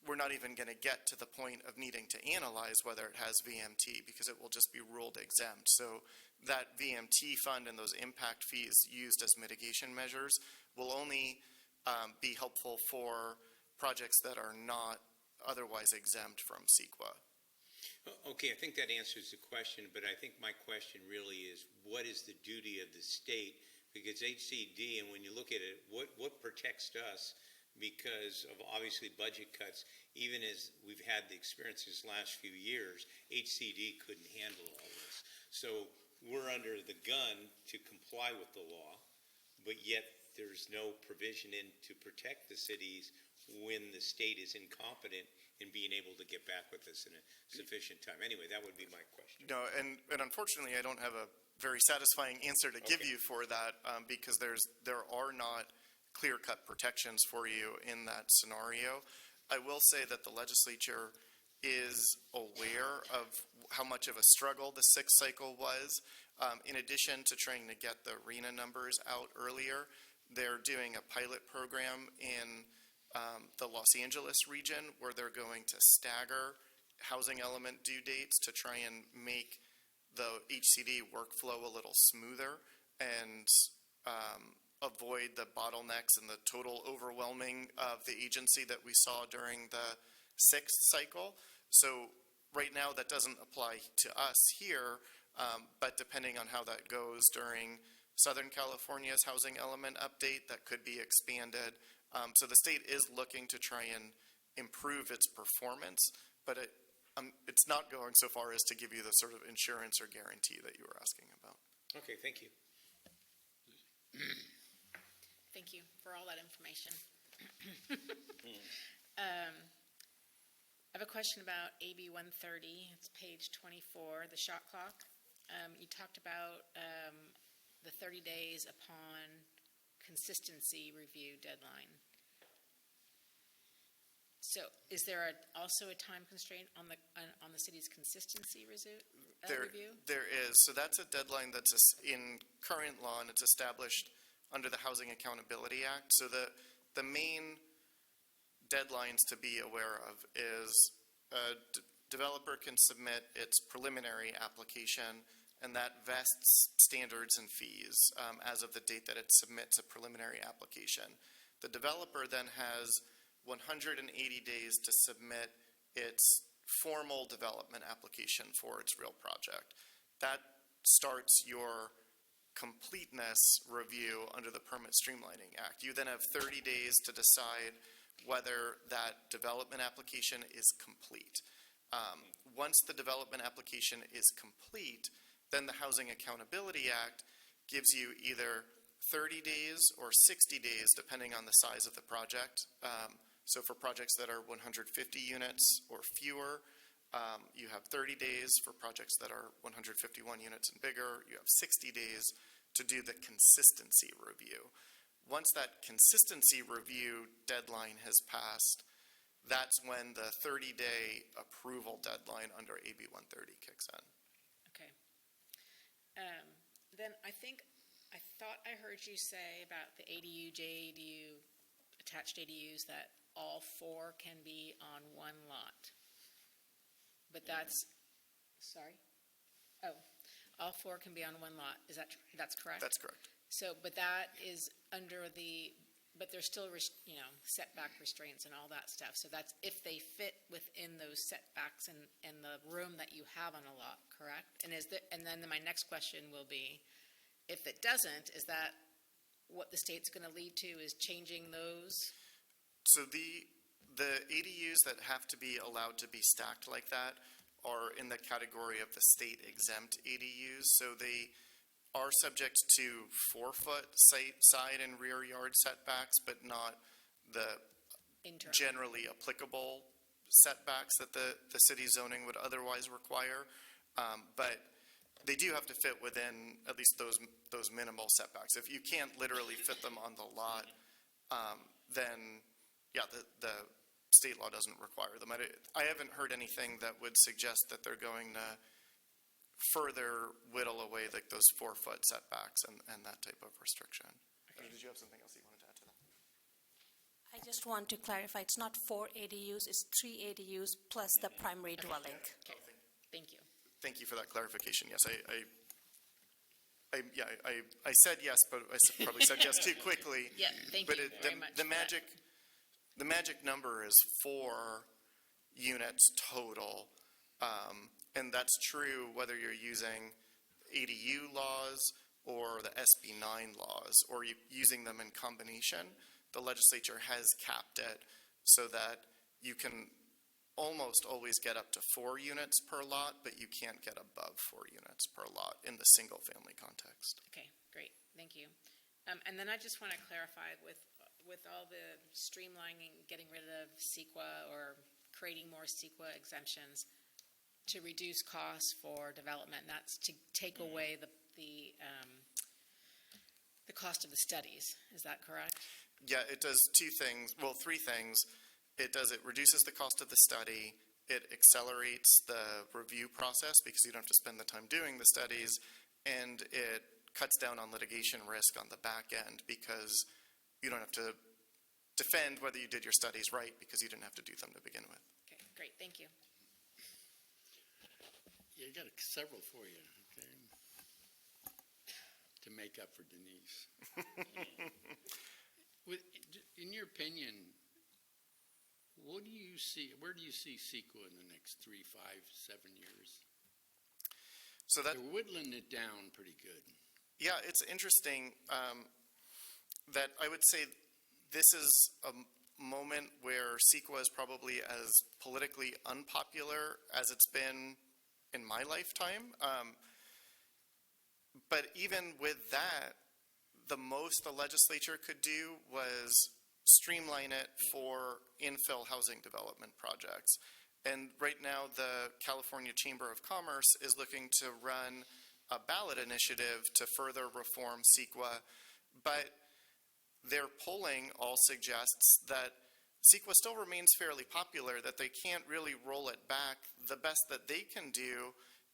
we're not even going to get to the point of needing to analyze whether it has VMT, because it will just be ruled exempt. So that VMT fund and those impact fees used as mitigation measures will only be helpful for projects that are not otherwise exempt from CEQA. Okay, I think that answers the question, but I think my question really is, what is the duty of the state? Because HCD, and when you look at it, what protects us? Because of obviously budget cuts, even as we've had the experience these last few years, HCD couldn't handle all this. So we're under the gun to comply with the law, but yet there's no provision in to protect the cities when the state is incompetent in being able to get back with us in a sufficient time. Anyway, that would be my question. No, and unfortunately, I don't have a very satisfying answer to give you for that, because there are not clear-cut protections for you in that scenario. I will say that the legislature is aware of how much of a struggle the sixth cycle was. In addition to trying to get the RENA numbers out earlier, they're doing a pilot program in the Los Angeles region where they're going to stagger housing element due dates to try and make the HCD workflow a little smoother and avoid the bottlenecks and the total overwhelming of the agency that we saw during the sixth cycle. So right now that doesn't apply to us here, but depending on how that goes during Southern California's housing element update, that could be expanded. So the state is looking to try and improve its performance, but it's not going so far as to give you the sort of insurance or guarantee that you were asking about. Okay, thank you. Thank you for all that information. I have a question about AB 130. It's page 24, the shot clock. You talked about the 30 days upon consistency review deadline. So is there also a time constraint on the city's consistency review? There is. So that's a deadline that's in current law, and it's established under the Housing Accountability Act. So the main deadlines to be aware of is a developer can submit its preliminary application, and that vests standards and fees as of the date that it submits a preliminary application. The developer then has 180 days to submit its formal development application for its real project. That starts your completeness review under the Permit Streamlining Act. You then have 30 days to decide whether that development application is complete. Once the development application is complete, then the Housing Accountability Act gives you either 30 days or 60 days, depending on the size of the project. So for projects that are 150 units or fewer, you have 30 days. For projects that are 151 units and bigger, you have 60 days to do the consistency review. Once that consistency review deadline has passed, that's when the 30-day approval deadline under AB 130 kicks in. Okay. Then I thought I heard you say about the ADU, JADU, attached ADUs, that all four can be on one lot. But that's, sorry? Oh, all four can be on one lot. That's correct? That's correct. So, but that is under but there's still, setback restraints and all that stuff. So that's if they fit within those setbacks and the room that you have on a lot, correct? And then my next question will be, if it doesn't, is that what the state's going to lead to, is changing those? So the ADUs that have to be allowed to be stacked like that are in the category of the state exempt ADUs. So they are subject to 4-foot side and rear yard setbacks, but not the generally applicable setbacks that the city zoning would otherwise require. But they do have to fit within at least those minimal setbacks. If you can't literally fit them on the lot, then, yeah, the state law doesn't require them. I haven't heard anything that would suggest that they're going to further whittle away like those 4-foot setbacks and that type of restriction. Did you have something else you wanted to add to that? I just want to clarify, it's not 4 ADUs, it's 3 ADUs plus the primary dwelling. Okay, thank you. Thank you for that clarification. Yes, I said yes, but I probably said yes too quickly. Yeah, thank But you very much. for that. the magic number is 4 units total. And that's true whether you're using ADU laws or the SB 9 laws, or using them in combination. The legislature has capped it so that you can almost always get up to 4 units per lot, but you can't get above 4 units per lot in the single-family context. Okay, great, thank you. And then I just want to clarify with all the streamlining, getting rid of CEQA or creating more CEQA exemptions to reduce costs for development, that's to take away the cost of the studies, is that correct? Yeah, it does 2 things, well, 3 things. It reduces the cost of the study, it accelerates the review process because you don't have to spend the time doing the studies, and it cuts down on litigation risk on the back end because you don't have to defend whether you did your studies right because you didn't have to do them to begin with. Okay, great, thank you. Yeah, I got several for you, okay? To make up for Denise. In your opinion, where do you see CEQA in the next 3, 5, 7 years? So that, They're whittling it down pretty good. yeah, it's interesting that I would say this is a moment where CEQA is probably as politically unpopular as it's been in my lifetime. But even with that, the most the legislature could do was streamline it for infill housing development projects. And right now, the California Chamber of Commerce is looking to run a ballot initiative to further reform CEQA, but their polling all suggests that CEQA still remains fairly popular, that they can't really roll it back. The best that they can do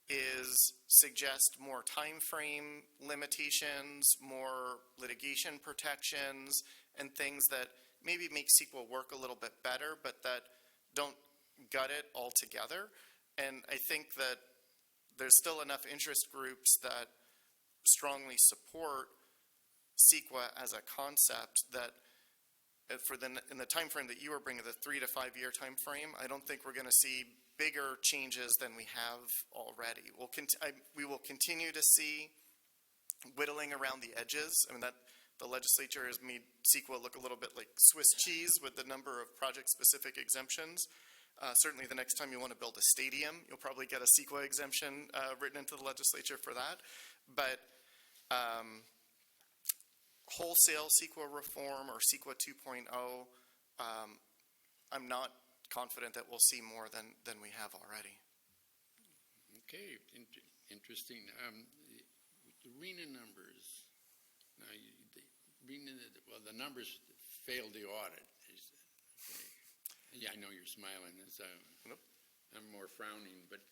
is suggest more time frame limitations, more litigation protections, and things that maybe make CEQA work a little bit better, but that don't gut it altogether. And I think that there's still enough interest groups that strongly support CEQA as a concept that in the time frame that you were bringing, the 3 to 5 year time frame, I don't think we're going to see bigger changes than we have already. We will continue to see whittling around the edges. I mean, that the legislature has made CEQA look a little bit like Swiss cheese with the number of project-specific exemptions. Certainly the next time you want to build a stadium, you'll probably get a CEQA exemption written into the legislature for that. But wholesale CEQA reform or CEQA 2.0, I'm not confident that we'll see more than we have already. Okay, interesting. The RENA numbers. Now, the numbers failed the audit. Okay. Yeah, I know you're smiling. Nope. I'm more frowning, but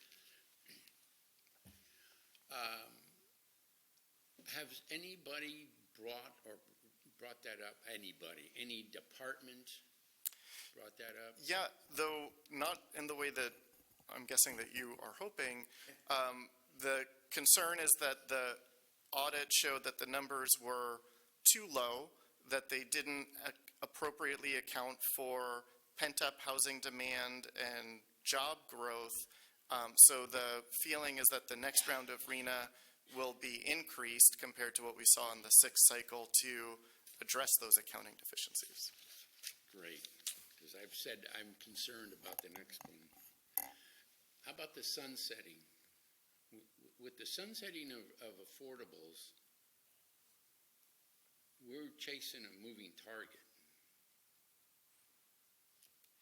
has anybody brought that up? Anybody? Any department brought that up? Yeah, though not in the way that I'm guessing that you are hoping. The concern is that the audit showed that the numbers were too low, that they didn't appropriately account for pent-up housing demand and job growth. So the feeling is that the next round of RENA will be increased compared to what we saw in the 6th cycle to address those accounting deficiencies. Great, because I've said I'm concerned about the next one. How about the sunsetting? With the sunsetting of affordables, we're chasing a moving target.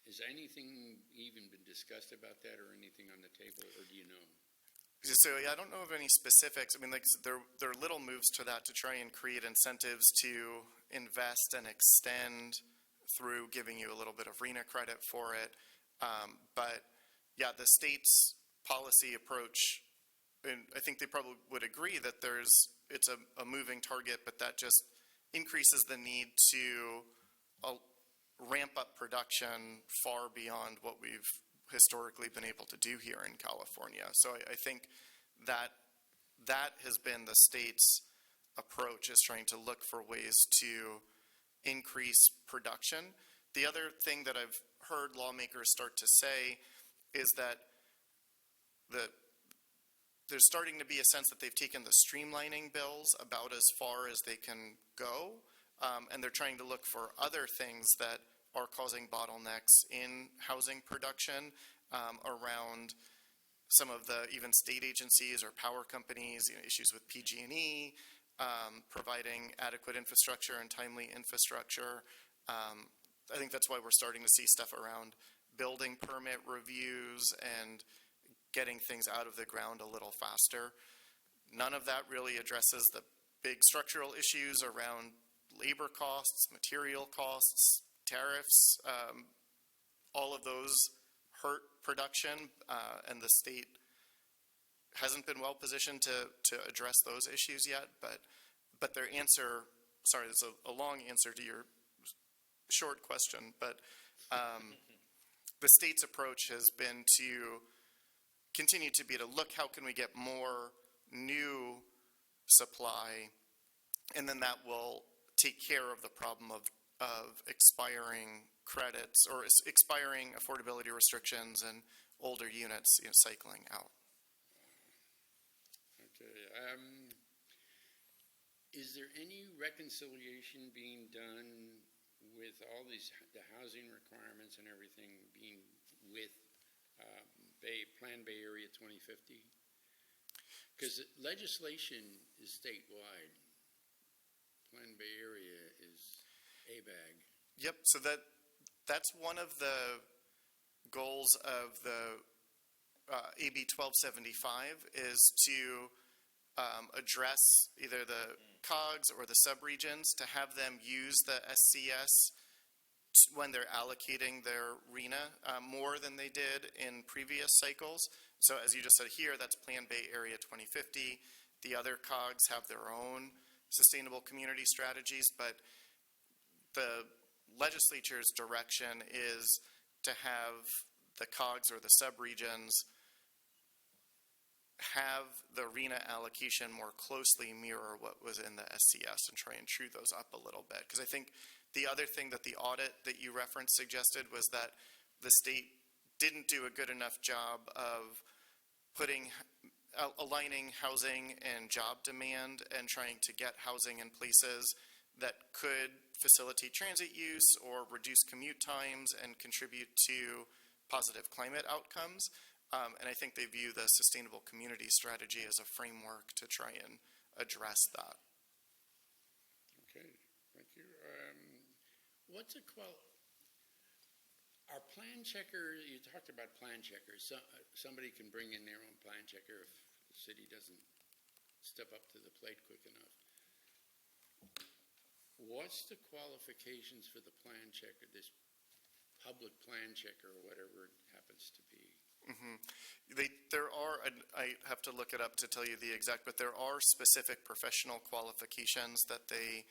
Has anything even been discussed about that or anything on the table, or do you know? So yeah, I don't know of any specifics. I mean, like, there are little moves to that to try and create incentives to invest and extend through giving you a little bit of RENA credit for it. But yeah, the state's policy approach, and I think they probably would agree that it's a moving target, but that just increases the need to ramp up production far beyond what we've historically been able to do here in California. So I think that has been the state's approach, is trying to look for ways to increase production. The other thing that I've heard lawmakers start to say is that there's starting to be a sense that they've taken the streamlining bills about as far as they can go, and they're trying to look for other things that are causing bottlenecks in housing production, around some of the even state agencies or power companies, issues with PG&E, providing adequate infrastructure and timely infrastructure. I think that's why we're starting to see stuff around building permit reviews and getting things out of the ground a little faster. None of that really addresses the big structural issues around labor costs, material costs, tariffs. All of those hurt production, and the state hasn't been well positioned to address those issues yet. But their answer, sorry, there's a long answer to your short question, but the state's approach has been to continue to look how can we get more new supply, and then that will take care of the problem of expiring credits or expiring affordability restrictions and older units cycling out. Okay. Is there any reconciliation being done with all the housing requirements and everything being with Plan Bay Area 2050? Because legislation is statewide. Plan Bay Area is ABAG. Yep, so that's one of the goals of the AB 1275 is to address either the COGS or the subregions, to have them use the SCS when they're allocating their RENA more than they did in previous cycles. So as you just said here, that's Plan Bay Area 2050. The other COGS have their own sustainable community strategies, but the legislature's direction is to have the COGS or the subregions have the RENA allocation more closely mirror what was in the SCS and try and true those up a little bit. Because I think the other thing that the audit that you referenced suggested was that the state didn't do a good enough job of aligning housing and job demand and trying to get housing in places that could facilitate transit use or reduce commute times and contribute to positive climate outcomes. And I think they view the sustainable community strategy as a framework to try and address that. Okay, thank you. Our plan checker, you talked about plan checkers. Somebody can bring in their own plan checker if the city doesn't step up to the plate quick enough. What's the qualifications for the plan checker, this public plan checker or whatever it happens to be? Mm-hmm. There are, I have to look it up to tell you the exact, but there are specific professional qualifications that they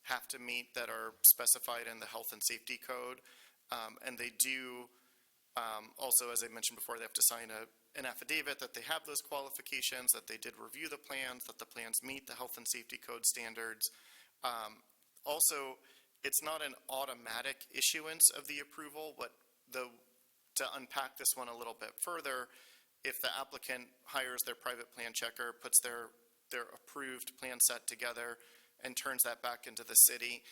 have to meet that are specified in the Health and Safety Code. And they do, also, as I mentioned before, they have to sign an affidavit that they have those qualifications, that they did review the plans, that the plans meet the Health and Safety Code standards. Also, it's not an automatic issuance of the approval. To unpack this one a little bit further, if the applicant hires their private plan checker, puts their approved plan set together, and turns that back into the city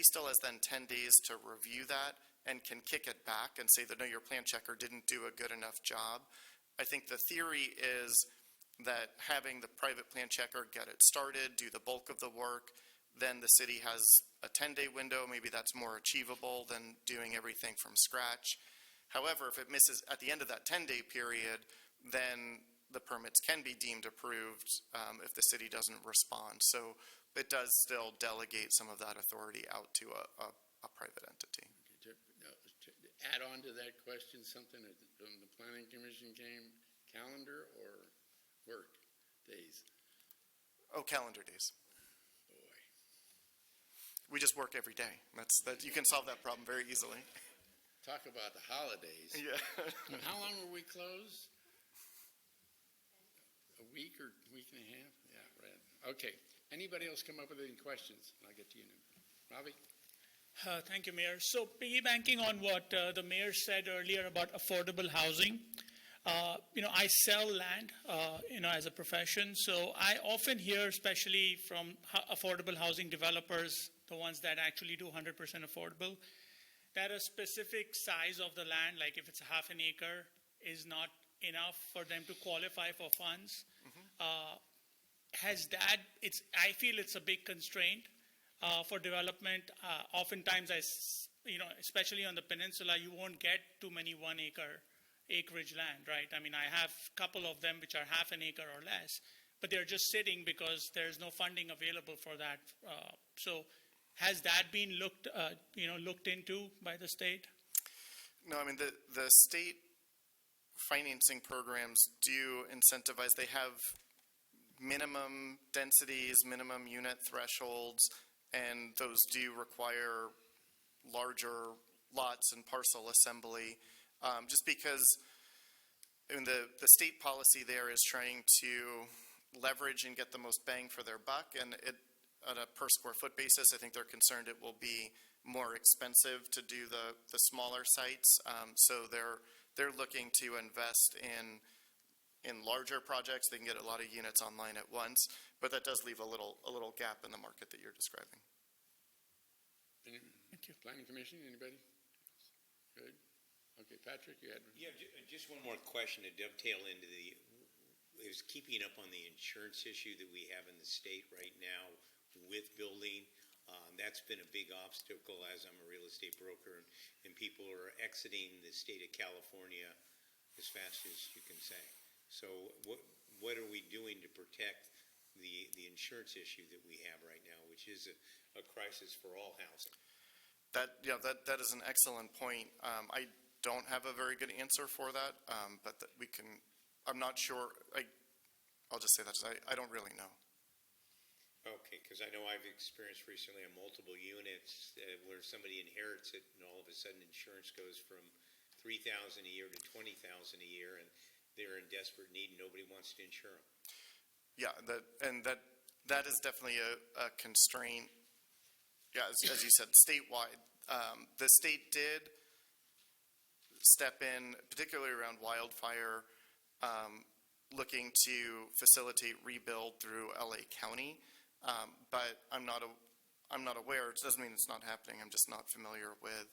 still has then 10 days to review that and can kick it back and say that, no, your plan checker didn't do a good enough job. I think the theory is that having the private plan checker get it started, do the bulk of the work, then the city has a 10-day window. Maybe that's more achievable than doing everything from scratch. However, if it misses at the end of that 10-day period, then the permits can be deemed approved if the city doesn't respond. So it does still delegate some of that authority out to a private entity. To add on to that question, something from the planning commission came, calendar or work days? Oh, calendar days. Boy. We just work every day. You can solve that problem very easily. Talk about the holidays. Yeah. And how long were we closed? A week or week and a half? Yeah, right. Okay. Anybody else come up with any questions? I'll get to you now. Ravi? Thank you, Mayor. So piggybacking on what the mayor said earlier about affordable housing, I sell land, as a profession. So I often hear, especially from affordable housing developers, the ones that actually do 100% affordable, that a specific size of the land, like if it's a half an acre, is not enough for them to qualify for funds. I feel it's a big constraint for development. Oftentimes, especially on the peninsula, you won't get too many 1 acre acreage land, right? I mean, I have a couple of them which are half an acre or less, but they're just sitting because there's no funding available for that. So has that been looked into by the state? No, I mean, the state financing programs do incentivize. They have minimum densities, minimum unit thresholds, and those do require larger lots and parcel assembly. Just because the state policy there is trying to leverage and get the most bang for their buck, and on a per square foot basis, I think they're concerned it will be more expensive to do the smaller sites. So they're looking to invest in larger projects. They can get a lot of units online at once, but that does leave a little gap in the market that you're describing. Thank you. Planning Commission, anybody? Good. Okay, Patrick, you had... Yeah, just one more question to dovetail into is keeping up on the insurance issue that we have in the state right now with building. That's been a big obstacle as I'm a real estate broker, and people are exiting the state of California as fast as you can say. So what are we doing to protect the insurance issue that we have right now, which is a crisis for all housing? That is an excellent point. I don't have a very good answer for that, but I'm not sure. I'll just say that I don't really know. Okay, because I know I've experienced recently on multiple units where somebody inherits it, and all of a sudden insurance goes from $3,000 a year to $20,000 a year, and they're in desperate need, and nobody wants to insure them. Yeah, that is definitely a constraint. Yeah, as you said, statewide. The state did step in, particularly around wildfire, looking to facilitate rebuild through LA County. But I'm not aware. It doesn't mean it's not happening. I'm just not familiar with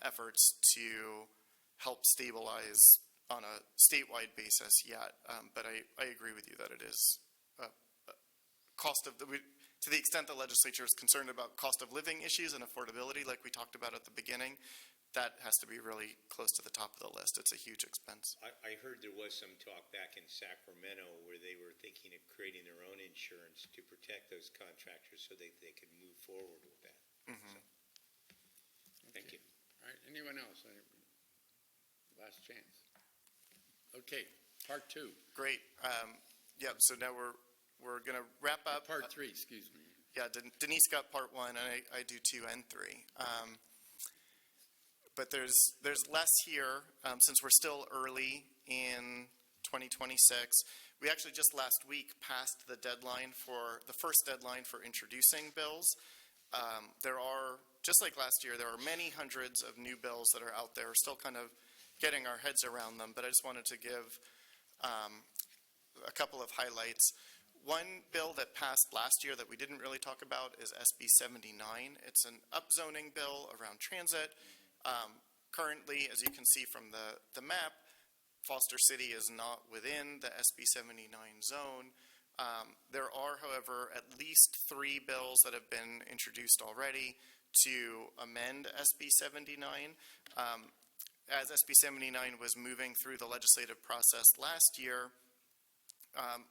efforts to help stabilize on a statewide basis yet. But I agree with you that it is cost of to the extent the legislature is concerned about cost of living issues and affordability, like we talked about at the beginning. That has to be really close to the top of the list. It's a huge expense. I heard there was some talk back in Sacramento where they were thinking of creating their own insurance to protect those contractors so they could move forward with that. Mm-hmm. So, thank you. All right, anyone else? Last chance. Okay, part 2. Great. So now we're going to wrap up. Part 3, excuse me. Yeah, Denise got part 1, and I do 2 and 3. But there's less here since we're still early in 2026. We actually just last week passed the first deadline for introducing bills. There are, just like last year, there are many hundreds of new bills that are out there, still kind of getting our heads around them, but I just wanted to give a couple of highlights. One bill that passed last year that we didn't really talk about is SB 79. It's an upzoning bill around transit. Currently, as you can see from the map, Foster City is not within the SB 79 zone. There are, however, at least 3 bills that have been introduced already to amend SB 79. As SB 79 was moving through the legislative process last year,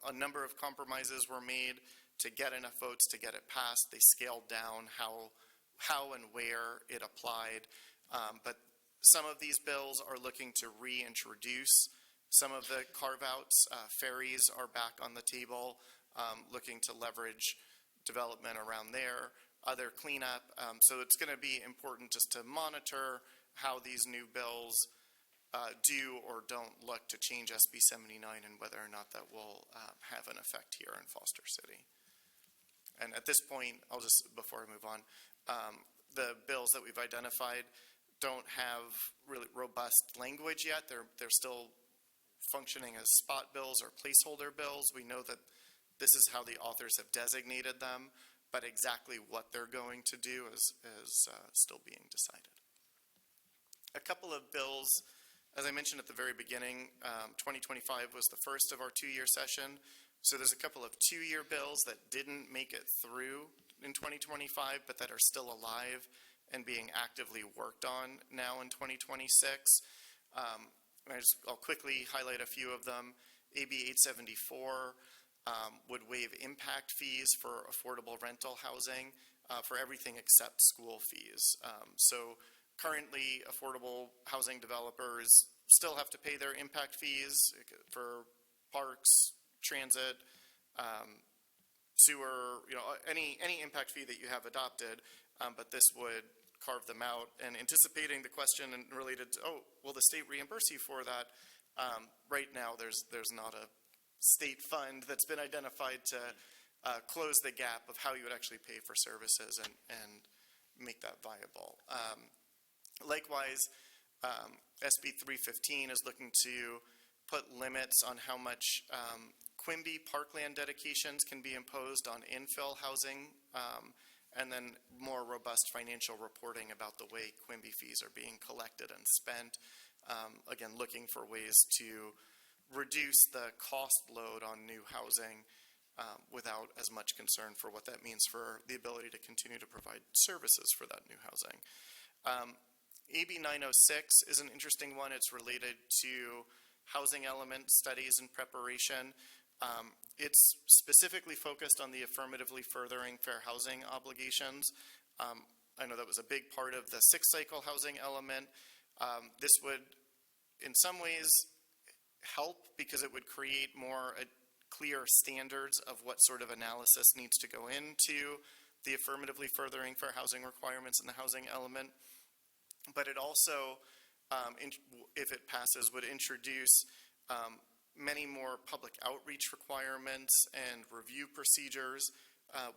a number of compromises were made to get enough votes to get it passed. They scaled down how and where it applied. But some of these bills are looking to reintroduce some of the carve-outs. Ferries are back on the table, looking to leverage development around there. Other cleanup. So it's going to be important just to monitor how these new bills do or don't look to change SB 79 and whether or not that will have an effect here in Foster City. And at this point, I'll just, before I move on, the bills that we've identified don't have really robust language yet. They're still functioning as spot bills or placeholder bills. We know that this is how the authors have designated them, but exactly what they're going to do is still being decided. A couple of bills, as I mentioned at the very beginning, 2025 was the first of our 2-year session. So there's a couple of 2-year bills that didn't make it through in 2025, but that are still alive and being actively worked on now in 2026. I'll quickly highlight a few of them. AB 874 would waive impact fees for affordable rental housing for everything except school fees. So currently, affordable housing developers still have to pay their impact fees for parks, transit, sewer, any impact fee that you have adopted, but this would carve them out. And anticipating the question and related to, will the state reimburse you for that? Right now, there's not a state fund that's been identified to close the gap of how you would actually pay for services and make that viable. Likewise, SB 315 is looking to put limits on how much Quimby parkland dedications can be imposed on infill housing, and then more robust financial reporting about the way Quimby fees are being collected and spent. Again, looking for ways to reduce the cost load on new housing without as much concern for what that means for the ability to continue to provide services for that new housing. AB 906 is an interesting one. It's related to housing element studies and preparation. It's specifically focused on the affirmatively furthering fair housing obligations. I know that was a big part of the 6th cycle housing element. This would, in some ways, help because it would create more clear standards of what sort of analysis needs to go into the affirmatively furthering fair housing requirements in the housing element. But it also, if it passes, would introduce many more public outreach requirements and review procedures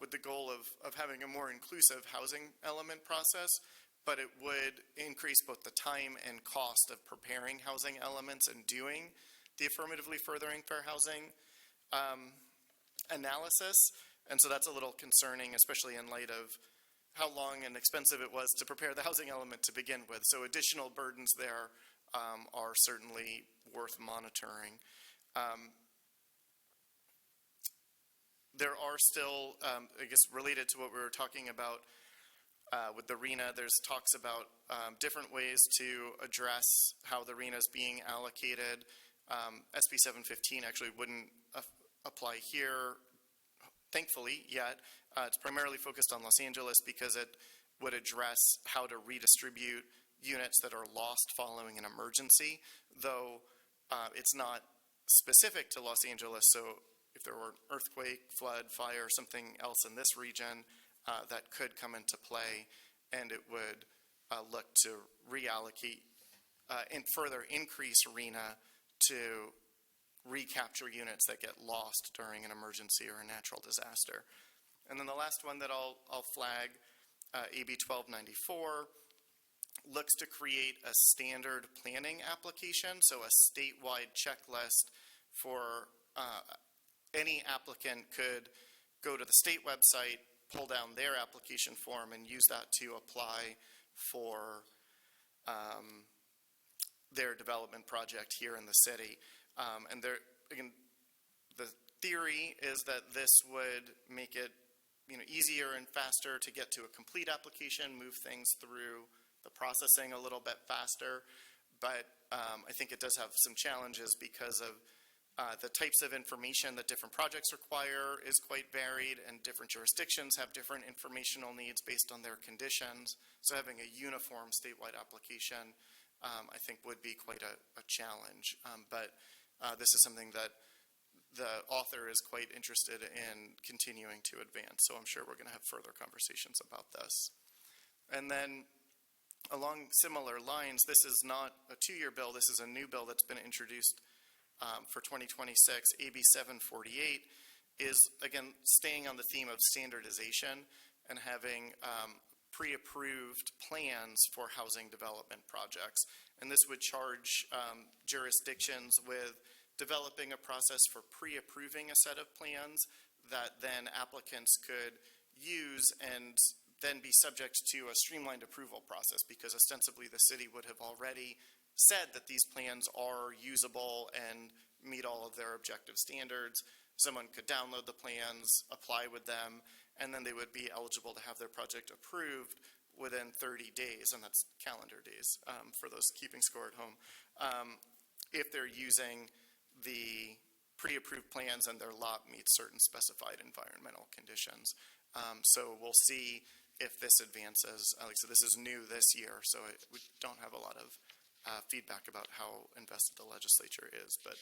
with the goal of having a more inclusive housing element process, but it would increase both the time and cost of preparing housing elements and doing the affirmatively furthering fair housing analysis. And so that's a little concerning, especially in light of how long and expensive it was to prepare the housing element to begin with. So additional burdens there are certainly worth monitoring. There are still, I guess, related to what we were talking about with the RHNA, there's talks about different ways to address how the RHNA is being allocated. SB 715 actually wouldn't apply here, thankfully, yet. It's primarily focused on Los Angeles because it would address how to redistribute units that are lost following an emergency, though it's not specific to Los Angeles. So if there were an earthquake, flood, fire, something else in this region, that could come into play, and it would look to reallocate and further increase RHNA to recapture units that get lost during an emergency or a natural disaster. And then the last one that I'll flag, AB 1294, looks to create a standard planning application, so a statewide checklist for any applicant could go to the state website, pull down their application form, and use that to apply for their development project here in the city. And there, again, theory is that this would make it, easier and faster to get to a complete application, move things through the processing a little bit faster. But I think it does have some challenges because of the types of information that different projects require is quite varied, and different jurisdictions have different informational needs based on their conditions. So having a uniform statewide application, I think, would be quite a challenge. But this is something that the author is quite interested in continuing to advance. So I'm sure we're going to have further conversations about this. And then along similar lines, this is not a 2-year bill. This is a new bill that's been introduced for 2026. AB 748 is, again, staying on the theme of standardization and having pre-approved plans for housing development projects. And this would charge jurisdictions with developing a process for pre-approving a set of plans that then applicants could use and then be subject to a streamlined approval process, because ostensibly the city would have already said that these plans are usable and meet all of their objective standards. Someone could download the plans, apply with them, and then they would be eligible to have their project approved within 30 days, and that's calendar days for those keeping score at home, if they're using the pre-approved plans and their lot meets certain specified environmental conditions. So we'll see if this advances. Like I said, this is new this year, so we don't have a lot of feedback about how invested the legislature is, but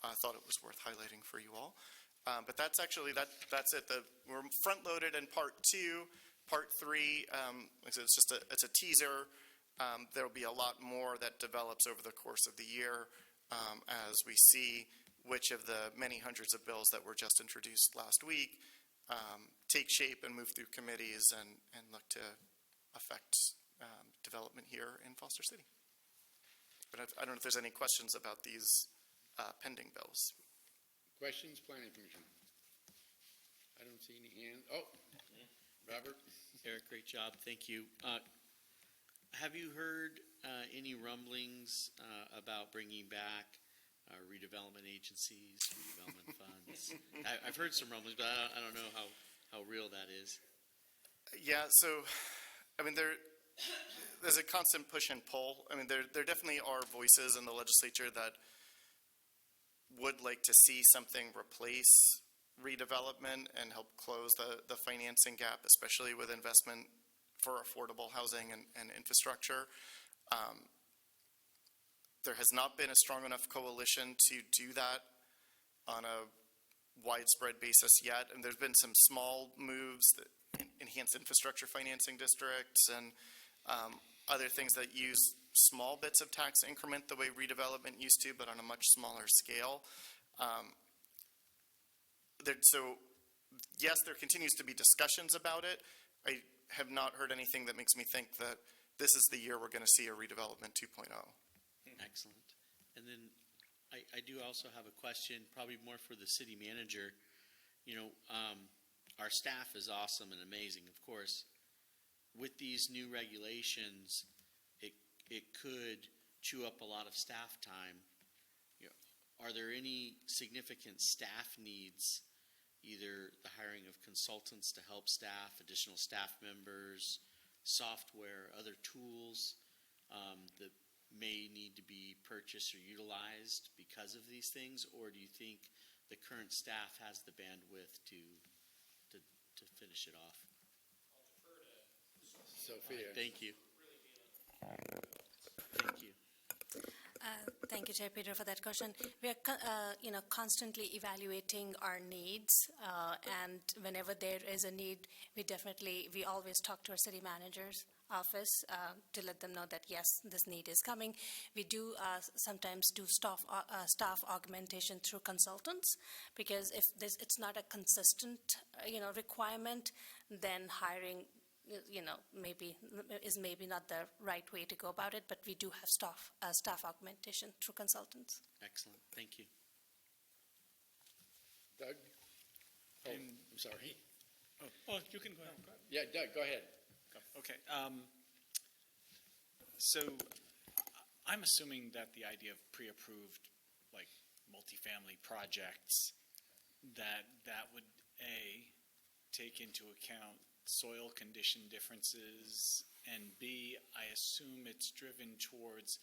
I thought it was worth highlighting for you all. But that's actually, that's it. We're front-loaded in Part 2. Part 3, like I said, it's a teaser. There'll be a lot more that develops over the course of the year as we see which of the many hundreds of bills that were just introduced last week take shape and move through committees and look to affect development here in Foster City. But I don't know if there's any questions about these pending bills. Questions, Planning Commission? I don't see any hands. Oh, Robert? Eric, great job. Thank you. Have you heard any rumblings about bringing back redevelopment agencies, redevelopment funds? I've heard some rumblings, but I don't know how real that is. Yeah, so, I mean, there's a constant push and pull. I mean, there definitely are voices in the legislature that would like to see something replace redevelopment and help close the financing gap, especially with investment for affordable housing and infrastructure. There has not been a strong enough coalition to do that on a widespread basis yet, and there's been some small moves that enhance infrastructure financing districts and other things that use small bits of tax increment the way redevelopment used to, but on a much smaller scale. So, yes, there continues to be discussions about it. I have not heard anything that makes me think that this is the year we're going to see a redevelopment 2.0. Excellent. And then I do also have a question, probably more for the city manager. Our staff is awesome and amazing, of course. With these new regulations, it could chew up a lot of staff time. Are there any significant staff needs, either the hiring of consultants to help staff, additional staff members, software, other tools that may need to be purchased or utilized because of these things? Or do you think the current staff has the bandwidth to finish it off? Sophia. Thank you. Thank you. Thank you, Chair Peter, for that question. We are, constantly evaluating our needs, and whenever there is a need, we always talk to our city manager's office to let them know that yes, this need is coming. We do sometimes do staff augmentation through consultants, because if it's not a consistent, requirement, then hiring maybe not the right way to go about it, but we do have staff augmentation through consultants. Excellent. Thank you. Doug? Oh, I'm sorry. Oh, you can go ahead. Yeah, Doug, go ahead. Okay. So I'm assuming that the idea of pre-approved, like, multifamily projects, that take into account soil condition differences? And B, I assume it's driven towards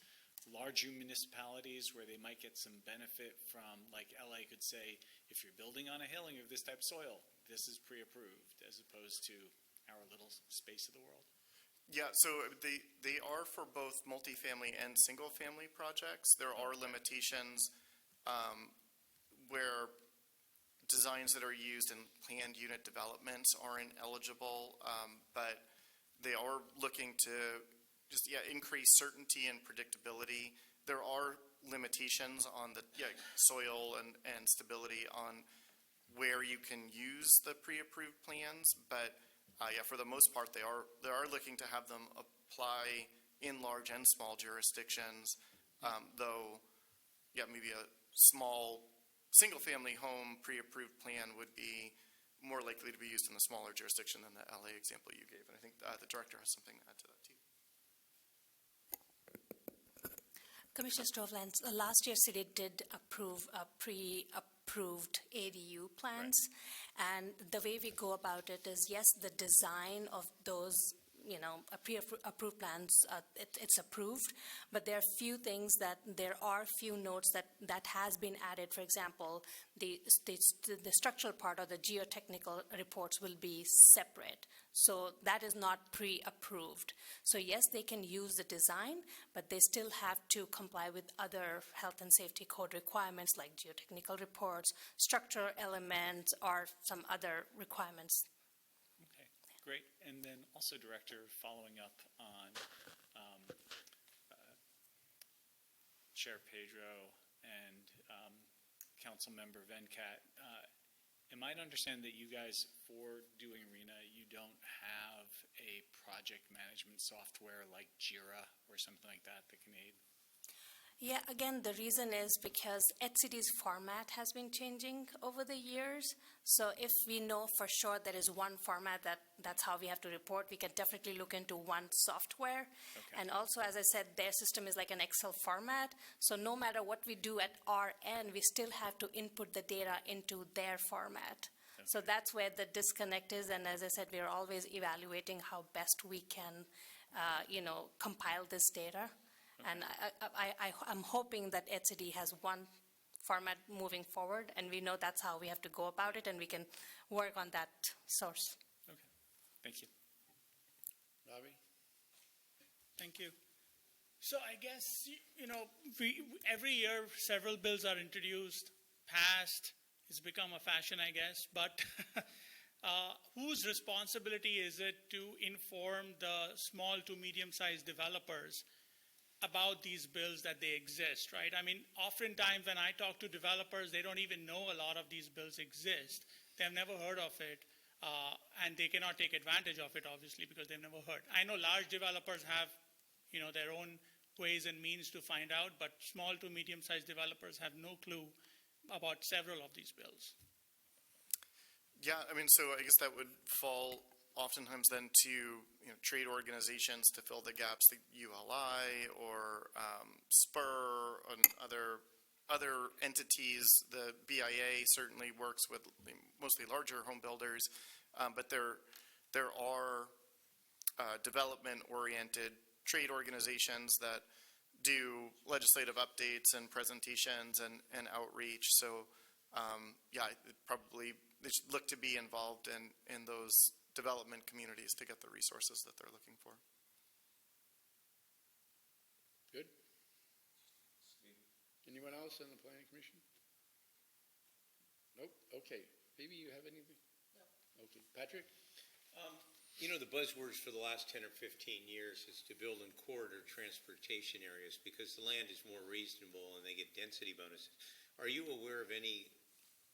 larger municipalities where they might get some benefit from, like LA could say, if you're building on a hill and you have this type of soil, this is pre-approved, as opposed to our little space of the world. Yeah, so they are for both multifamily and single-family projects. There are limitations where designs that are used in planned unit developments aren't eligible, but they are looking to just increase certainty and predictability. There are limitations on the soil and stability on where you can use the pre-approved plans, but for the most part, they are looking to have them apply in large and small jurisdictions, though, maybe a small single-family home pre-approved plan would be more likely to be used in the smaller jurisdiction than the LA example you gave. And I think the director has something to add to that too. Commissioner Stovall, last year city did approve pre-approved ADU plans. Right. And the way we go about it is, yes, the design of those, pre-approved plans, it's approved, but there are few notes that has been added. For example, the structural part or the geotechnical reports will be separate. So that is not pre-approved. So yes, they can use the design, but they still have to comply with other health and safety code requirements like geotechnical reports, structural elements, or some other requirements. Okay, great. And then also, Director, following up on Chair Pedro and Council Member Venkat, am I to understand that you guys, for doing RENA, you don't have a project management software like Jira or something like that can aid? Yeah, again, the reason is because HCD's format has been changing over the years. So if we know for sure there is one format that's how we have to report, we can definitely look into one software. Okay. And also, as I said, their system is like an Excel format. So no matter what we do at our end, we still have to input the data into their format. Okay. So that's where the disconnect is. And as I said, we're always evaluating how best we can, compile this data. Okay. And I'm hoping that HCD has one format moving forward, and we know that's how we have to go about it, and we can work on that source. Okay, thank you. Bobby? Thank you. So I guess, every year several bills are introduced, passed. It's become a fashion, I guess. But whose responsibility is it to inform the small to medium-sized developers about these bills that they exist, right? I mean, oftentimes when I talk to developers, they don't even know a lot of these bills exist. They've never heard of it, and they cannot take advantage of it, obviously, because they've never heard. I know large developers have, their own ways and means to find out, but small to medium-sized developers have no clue about several of these bills. Yeah, I mean, so I guess that would fall oftentimes then to trade organizations to fill the gaps, the ULI or Spur and other entities. The BIA certainly works with mostly larger home builders, but there are development-oriented trade organizations that do legislative updates and presentations and outreach. So they should look to be involved in those development communities to get the resources that they're looking for. Good. Anyone else on the Planning Commission? Nope. Okay. Maybe you have anything? No. Okay. Patrick? The buzzwords for the last 10 or 15 years is to build in corridor transportation areas because the land is more reasonable and they get density bonuses. Are you aware of any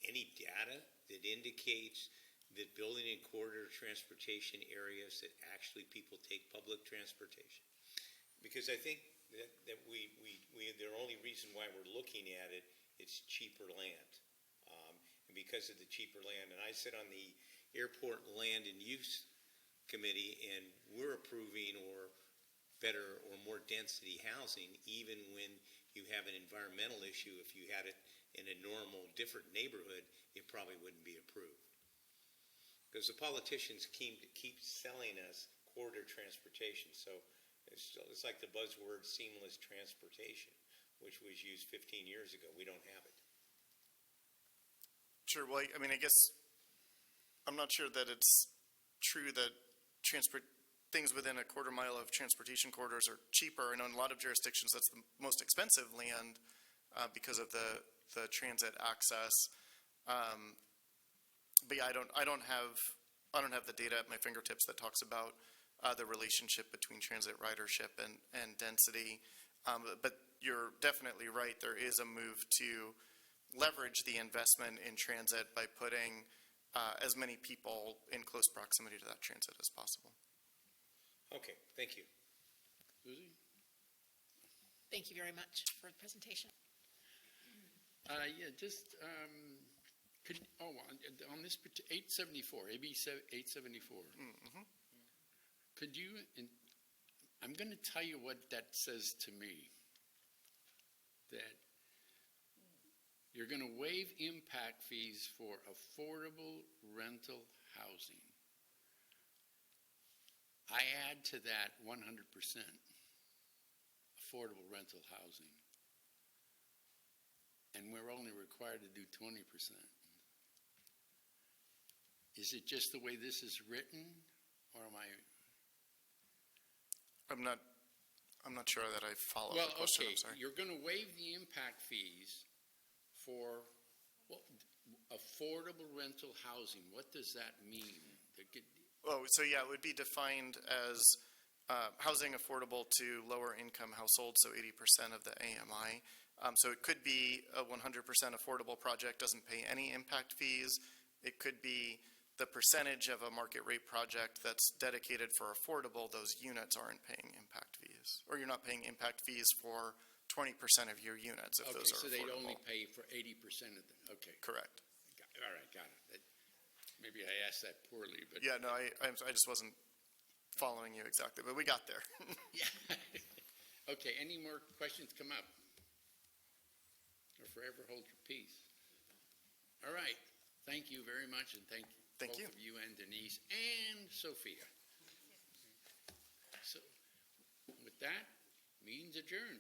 data that indicates that building in corridor transportation areas that actually people take public transportation? Because I think that the only reason why we're looking at it, it's cheaper land. And because of the cheaper land, and I sit on the Airport Land and Use Committee, and we're approving or better or more density housing even when you have an environmental issue. If you had it in a normal, different neighborhood, it probably wouldn't be approved. Because the politicians keep selling us corridor transportation, so it's like the buzzword seamless transportation, which was used 15 years ago. We don't have it. Sure, well, I mean, I guess, I'm not sure that it's true that things within a quarter mile of transportation corridors are cheaper. I know in a lot of jurisdictions, that's the most expensive land because of the transit access. But yeah, I don't have the data at my fingertips that talks about the relationship between transit ridership and density. But you're definitely right. There is a move to leverage the investment in transit by putting as many people in close proximity to that transit as possible. Okay, thank you. Susie? Thank you very much for the presentation. Yeah, just, on this, 874, AB 874. Could you, I'm going to tell you what that says to me. That you're going to waive impact fees for affordable rental housing. I add to that 100% affordable rental housing. And we're only required to do 20%. Is it just the way this is written, or am I? I'm not sure that I follow Well, the question. okay, I'm sorry. you're going to waive the impact fees for affordable rental housing. What does that mean? Oh, so yeah, it would be defined as housing affordable to lower income households, so 80% of the AMI. So it could be a 100% affordable project, doesn't pay any impact fees. It could be the percentage of a market rate project that's dedicated for affordable, those units aren't paying impact fees. Or you're not paying impact fees for 20% of your units if those are so affordable. they'd only pay for 80% of them. Okay. Correct. All right, got it. Maybe I asked that poorly, but. Yeah, no, I just wasn't following you exactly, but we got there. Yeah. Okay, any more questions come up? Or forever hold your peace. All right, thank you very much, and thank both of you and Denise and Sophia. So, with that, meeting's adjourned.